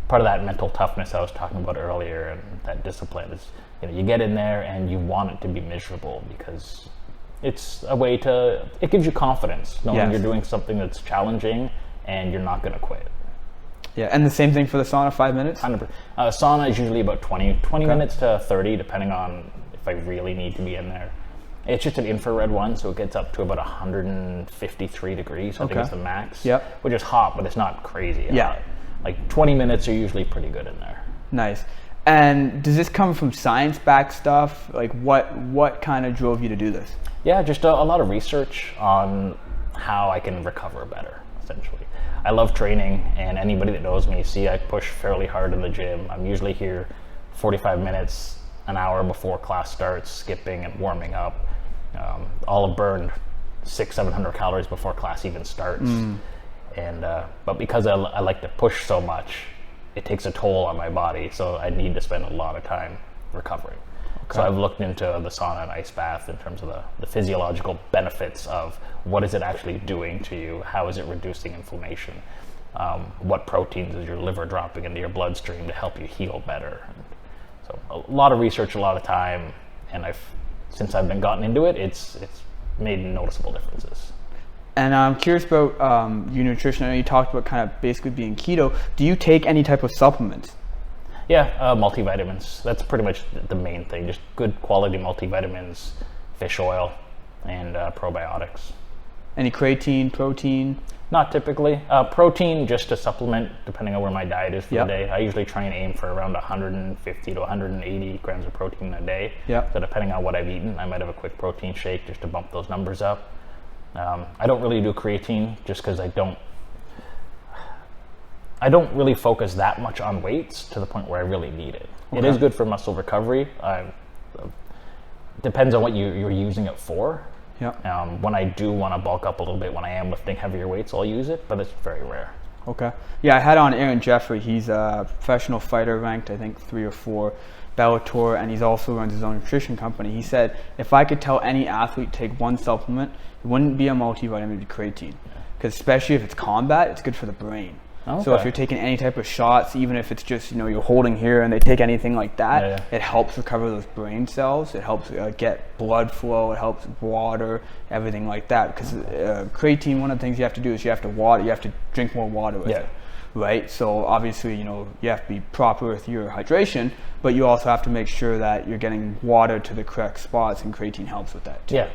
part of that mental toughness I was talking about earlier and that discipline is, you get in there and you want it to be miserable because it's a way to, it gives you confidence knowing you're doing something that's challenging and you're not going to quit. Yeah, and the same thing for the sauna, 5 minutes? 100%. Sauna is usually about 20 minutes to 30, depending on if I really need to be in there. It's just an infrared one, so it gets up to about 153 degrees, I think is the max. Yep. Which is hot, but it's not crazy Yeah. hot. Like 20 minutes are usually pretty good in there. Nice. And does this come from science-backed stuff? Like what kind of drove you to do this? Yeah, just a lot of research on how I can recover better, essentially. I love training, and anybody that knows me, I push fairly hard in the gym. I'm usually here 45 minutes, an hour before class starts, skipping and warming up. I'll have burned 600-700 calories before class even starts. And but because I like to push so much, it takes a toll on my body, so I need to spend a lot of time recovering. So I've looked into the sauna and ice bath in terms of the physiological benefits of what is it actually doing to you, how is it reducing inflammation, what proteins is your liver dropping into your bloodstream to help you heal better. And so a lot of research, a lot of time, and since I've been gotten into it, it's made noticeable differences. And I'm curious about your nutrition. I know you talked about kind of basically being keto. Do you take any type of supplements? Yeah, multivitamins. That's pretty much the main thing. Just good quality multivitamins, fish oil, and probiotics. Any creatine, protein? Not typically. Protein just to supplement depending on where my diet is for the day. I usually try and aim for around 150 to 180 grams of protein a day. So depending on what I've eaten, I might have a quick protein shake just to bump those numbers up. I don't really do creatine just because I don't really focus that much on weights to the point where I really need it. It is good for muscle recovery. Depends on what you're using it for. When I do want to bulk up a little bit, when I am lifting heavier weights, I'll use it, but it's very rare. Yeah, I had on Aaron Jeffrey. He's a professional fighter, ranked I think 3 or 4, Bellator, and he's also runs his own nutrition company. He said, if I could tell any athlete to take one supplement, it wouldn't be a multivitamin, it'd be creatine. Because especially if it's combat, it's good for the brain. So if you're taking any type of shots, even if it's just, you're holding here and they take anything like that, it helps recover those brain cells. It helps get blood flow. It helps water, everything like that. Because creatine, one of the things you have to do is you have to drink more water with it. Right? So obviously, you have to be proper with your hydration, but you also have to make sure that you're getting water to the correct spots, and creatine helps with that too.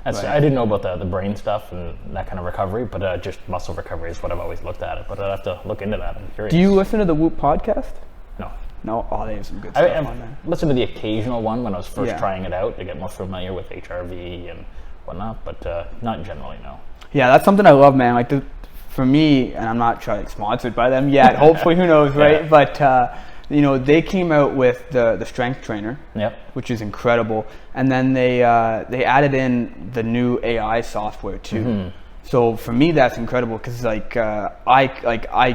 I didn't know about the brain stuff and that kind of recovery, but just muscle recovery is what I've always looked at it. But I'd have to look into that. I'm curious. Do you listen to the Whoop podcast? No. Oh, they have some good stuff on there. I listened to the occasional one when I was first trying it out to get more familiar with HRV and whatnot, but not generally, no. Yeah, that's something I love, man. Like for me, and I'm not trying to get sponsored by them yet. Hopefully, who knows, right? But they came out with the strength trainer, which is incredible, and then they added in the new AI software too. So for me, that's incredible because I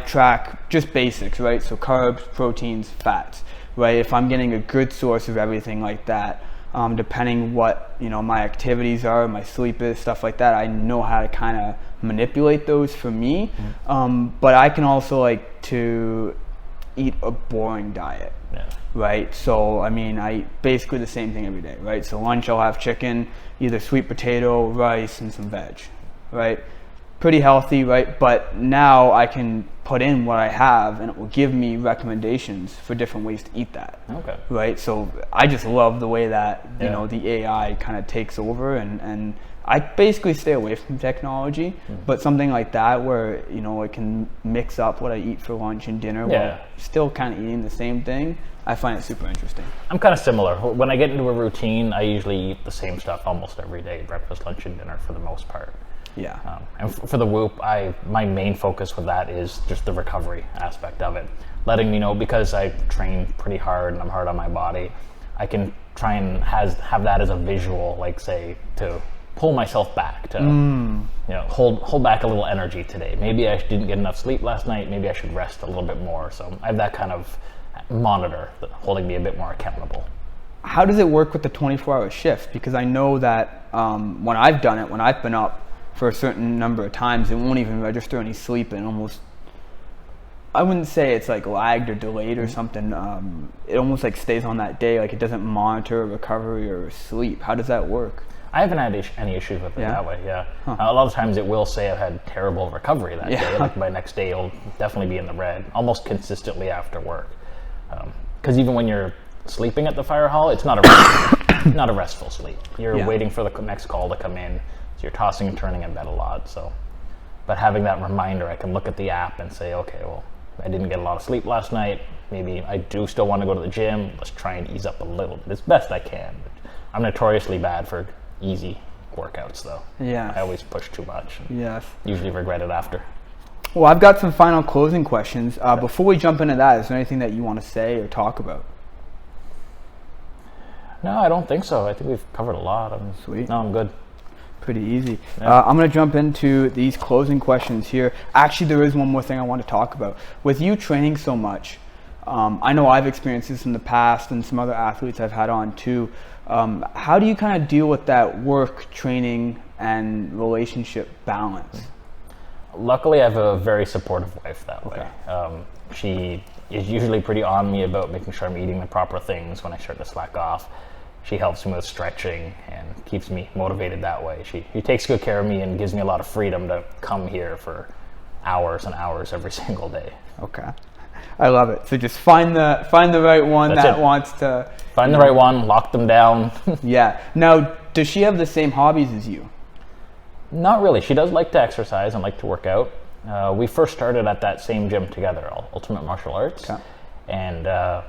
track just basics, right? So carbs, proteins, fats, right? If I'm getting a good source of everything like that, depending what my activities are, my sleep is, stuff like that, I know how to kind of manipulate those for me. But I can also like to eat a boring diet, right? So I mean, I eat basically the same thing every day, right? So lunch I'll have chicken, either sweet potato, rice, and some veg, right? Pretty healthy, right? But now I can put in what I have, and it will give me recommendations for different ways to eat that. Right? So I just love the way that the AI kind of takes over, and I basically stay away from technology, but something like that where it can mix up what I eat for lunch and dinner while still kind of eating the same thing, I find it super interesting. I'm kind of similar. When I get into a routine, I usually eat the same stuff almost every day, breakfast, lunch, and dinner for the most part. And for the Whoop, my main focus with that is just the recovery aspect of it. Letting me know, because I train pretty hard and I'm hard on my body, I can try and have that as a visual, like say, to pull myself back, to hold back a little energy today. Maybe I didn't get enough sleep last night, maybe I should rest a little bit more. So I have that kind of monitor holding me a bit more accountable. How does it work with the 24-hour shift? Because I know that when I've done it, when I've been up for a certain number of times, it won't even register any sleep, and almost, I wouldn't say it's like lagged or delayed or something. It almost like stays on that day, like it doesn't monitor recovery or sleep. How does that work? I haven't had any issues with it that way, a lot of times it will say I've had terrible recovery that day. Like my next day will definitely be in the red, almost consistently after work. Because even when you're sleeping at the fire hall, it's not a restful sleep. You're waiting for the next call to come in. You're tossing and turning in bed a lot, but having that reminder, I can look at the app and say, okay, well, I didn't get a lot of sleep last night. Maybe I do still want to go to the gym. Let's try and ease up a little bit as best I can. But I'm notoriously bad for easy workouts, though. I always push too much. Usually regret it after. Well, I've got some final closing questions. Before we jump into that, is there anything that you want to say or talk about? No, I don't think so. I think we've covered a lot. Sweet. No, I'm good. Pretty easy. Yeah. I'm going to jump into these closing questions here. Actually, there is one more thing I want to talk about. With you training so much, I know I've experienced this in the past and some other athletes I've had on too. How do you kind of deal with that work, training, and relationship balance? Luckily, I have a very supportive wife that way. Okay. She is usually pretty on me about making sure I'm eating the proper things when I start to slack off. She helps me with stretching and keeps me motivated that way. She takes good care of me and gives me a lot of freedom to come here for hours and hours every single day. Okay. I love it. So just find the right one That's that it. wants to... Find the right one, lock them down. Yeah. Now, does she have the same hobbies as you? Not really. She does like to exercise and like to work out. We first started at that same gym together, Ultimate Martial Arts. Okay. And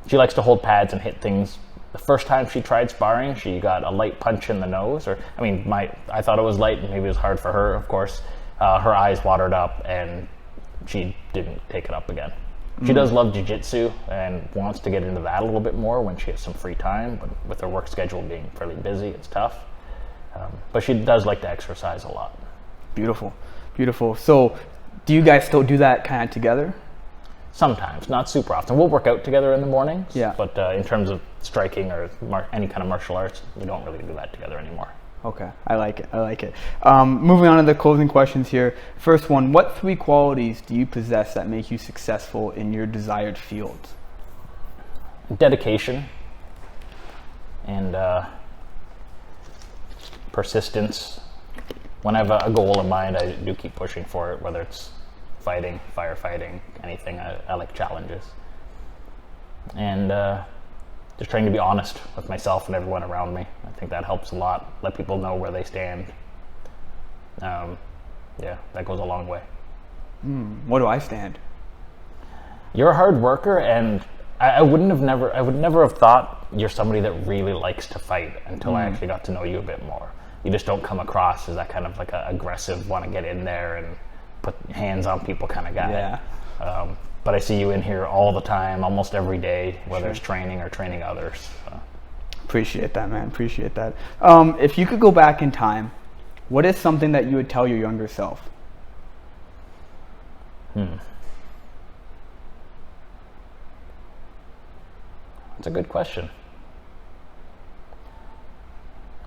she likes to hold pads and hit things. The first time she tried sparring, she got a light punch in the nose. I thought it was light, and maybe it was hard for her, of course. Her eyes watered up, and she didn't take it up again. She does love jiu-jitsu and wants to get into that a little bit more when she has some free time, but with her work schedule being fairly busy, it's tough. But she does like to exercise a lot. Beautiful. Beautiful. So do you guys still do that kind of together? Sometimes, not super often. We'll work out together in the mornings, Yeah. But in terms of striking or any kind of martial arts, we don't really do that together anymore. Okay, I like it. I like it. Moving on to the closing questions here. First one, what 3 qualities do you possess that make you successful in your desired field? Dedication and persistence. When I have a goal in mind, I do keep pushing for it, whether it's fighting, firefighting, anything. I like challenges. And just trying to be honest with myself and everyone around me. I think that helps a lot. Let people know where they stand. Yeah, that goes a long way. What do I stand? You're a hard worker, and I would never have thought you're somebody that really likes to fight until I actually got to know you a bit more. You just don't come across as that kind of like a aggressive, want to get in there and put hands on people kind of guy. Yeah. But I see you in here all the time, almost every day, whether it's training or training others. So. Appreciate that, man. Appreciate that. If you could go back in time, what is something that you would tell your younger self? That's a good question.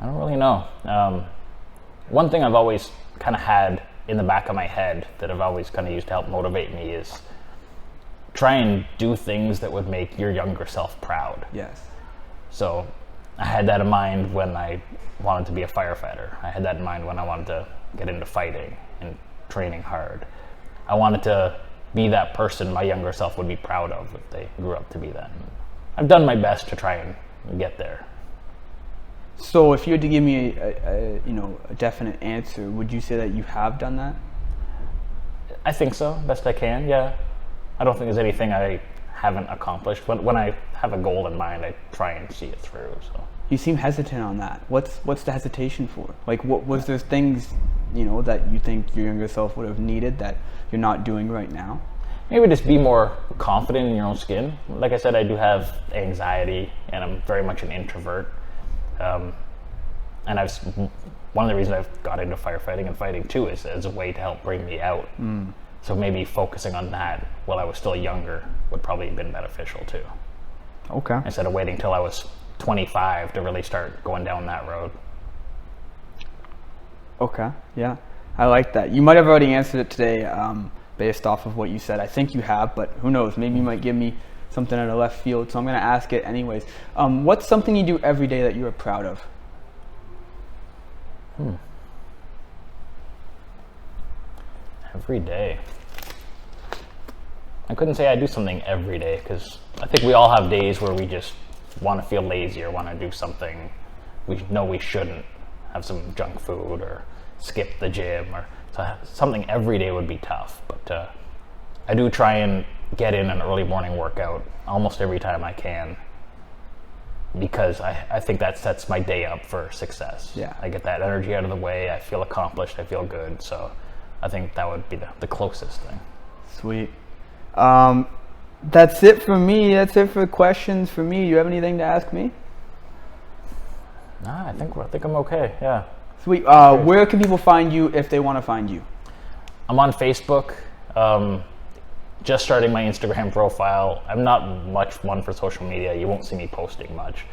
I don't really know. One thing I've always kind of had in the back of my head that I've always kind of used to help motivate me is try and do things that would make your younger self proud. Yes. So I had that in mind when I wanted to be a firefighter. I had that in mind when I wanted to get into fighting and training hard. I wanted to be that person my younger self would be proud of if they grew up to be that. And I've done my best to try and get there. So if you had to give me a definite answer, would you say that you have done that? I think so, best I can, yeah. I don't think there's anything I haven't accomplished. When I have a goal in mind, I try and see it through. So You seem hesitant on that. What's the hesitation for? Like, what was there things, that you think your younger self would have needed that you're not doing right now? maybe just be more confident in your own skin. Like I said, I do have anxiety, and I'm very much an introvert. And one of the reasons I've got into firefighting and fighting too is as a way to help bring me out. So maybe focusing on that while I was still younger would probably have been beneficial too. Okay. Instead of waiting till I was 25 to really start going down that road. Okay, yeah. I like that. You might have already answered it today based off of what you said. I think you have, but who knows? Maybe you might give me something out of left field, so I'm going to ask it anyways. What's something you do every day that you are proud of? Every day. I couldn't say I do something every day, because I think we all have days where we just want to feel lazy or want to do something we know we shouldn't. Have some junk food or skip the gym, or so something every day would be tough. But I do try and get in an early morning workout almost every time I can, because I think that sets my day up for success. Yeah. I get that energy out of the way, I feel accomplished, I feel good. So I think that would be the closest thing. Sweet. That's it for me. That's it for questions for me. You have anything to ask me? Nah, I think I'm okay. Yeah. Sweet. Where can people find you if they want to find you? I'm on Facebook. Just starting my Instagram profile. I'm not much one for social media. You won't see me posting much,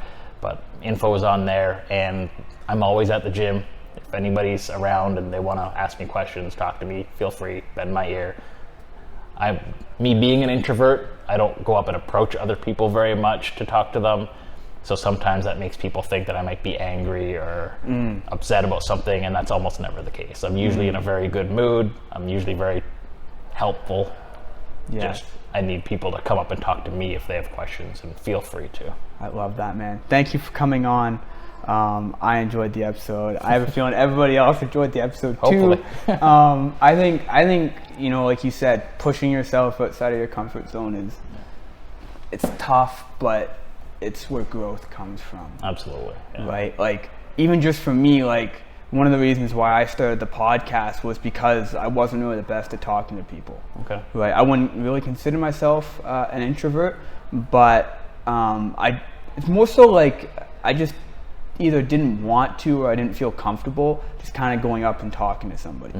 but info is on there, and I'm always at the gym. If anybody's around and they want to ask me questions, talk to me, feel free, bend my ear. Me being an introvert, I don't go up and approach other people very much to talk to them. So sometimes that makes people think that I might be angry or upset about something, and that's almost never the case. I'm usually in a very good mood. I'm usually very helpful. Yeah. Just, I need people to come up and talk to me if they have questions, and feel free to. I love that, man. Thank you for coming on. I enjoyed the episode. I have a feeling everybody else enjoyed the episode too. Hopefully. I think you know, like you said, pushing yourself outside of your comfort zone it's tough, but it's where growth comes from. Absolutely. Yeah. Right? Like, even just for me, like, one of the reasons why I started the podcast was because I wasn't really the best at talking to people. Okay. Right? I wouldn't really consider myself an introvert, but it's more so like I just either didn't want to or I didn't feel comfortable just kind of going up and talking to somebody.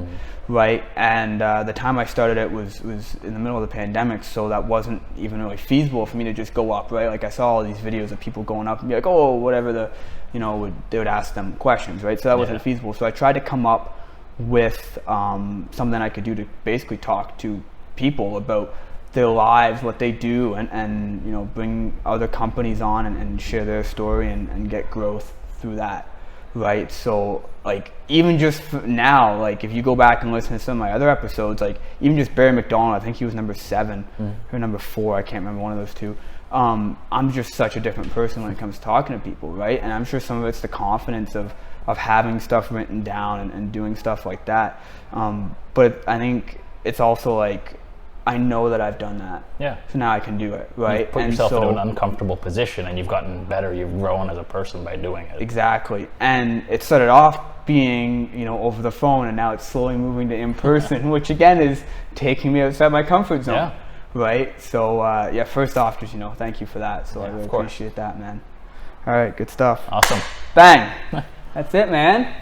Right? And the time I started it was in the middle of the pandemic, so that wasn't even really feasible for me to just go up, right? Like, I saw all these videos of people going up and be like, oh, whatever they would ask them questions, right? So that wasn't feasible. So I tried to come up with something I could do to basically talk to people about their lives, what they do, and you know, bring other companies on and share their story and get growth through that, right? So, like, even just now, like, if you go back and listen to some of my other episodes, like, even just Barry McDonald, I think he was number 7 or number 4, I can't remember, one of those two. I'm just such a different person when it comes to talking to people, right? And I'm sure some of it's the confidence of having stuff written down and doing stuff like that. But I think it's also like, I know that I've done that. Yeah. So now I can do it, right? You've put yourself into an uncomfortable position, and you've gotten better. You've grown as a person by doing it. Exactly. And it started off being, you know, over the phone, and now it's slowly moving to in person, which again is taking me outside my comfort zone. Yeah. Right? So, first off, just, you know, thank you for that. So I really appreciate that, man. All right, good stuff. Awesome. Bang. That's it, man.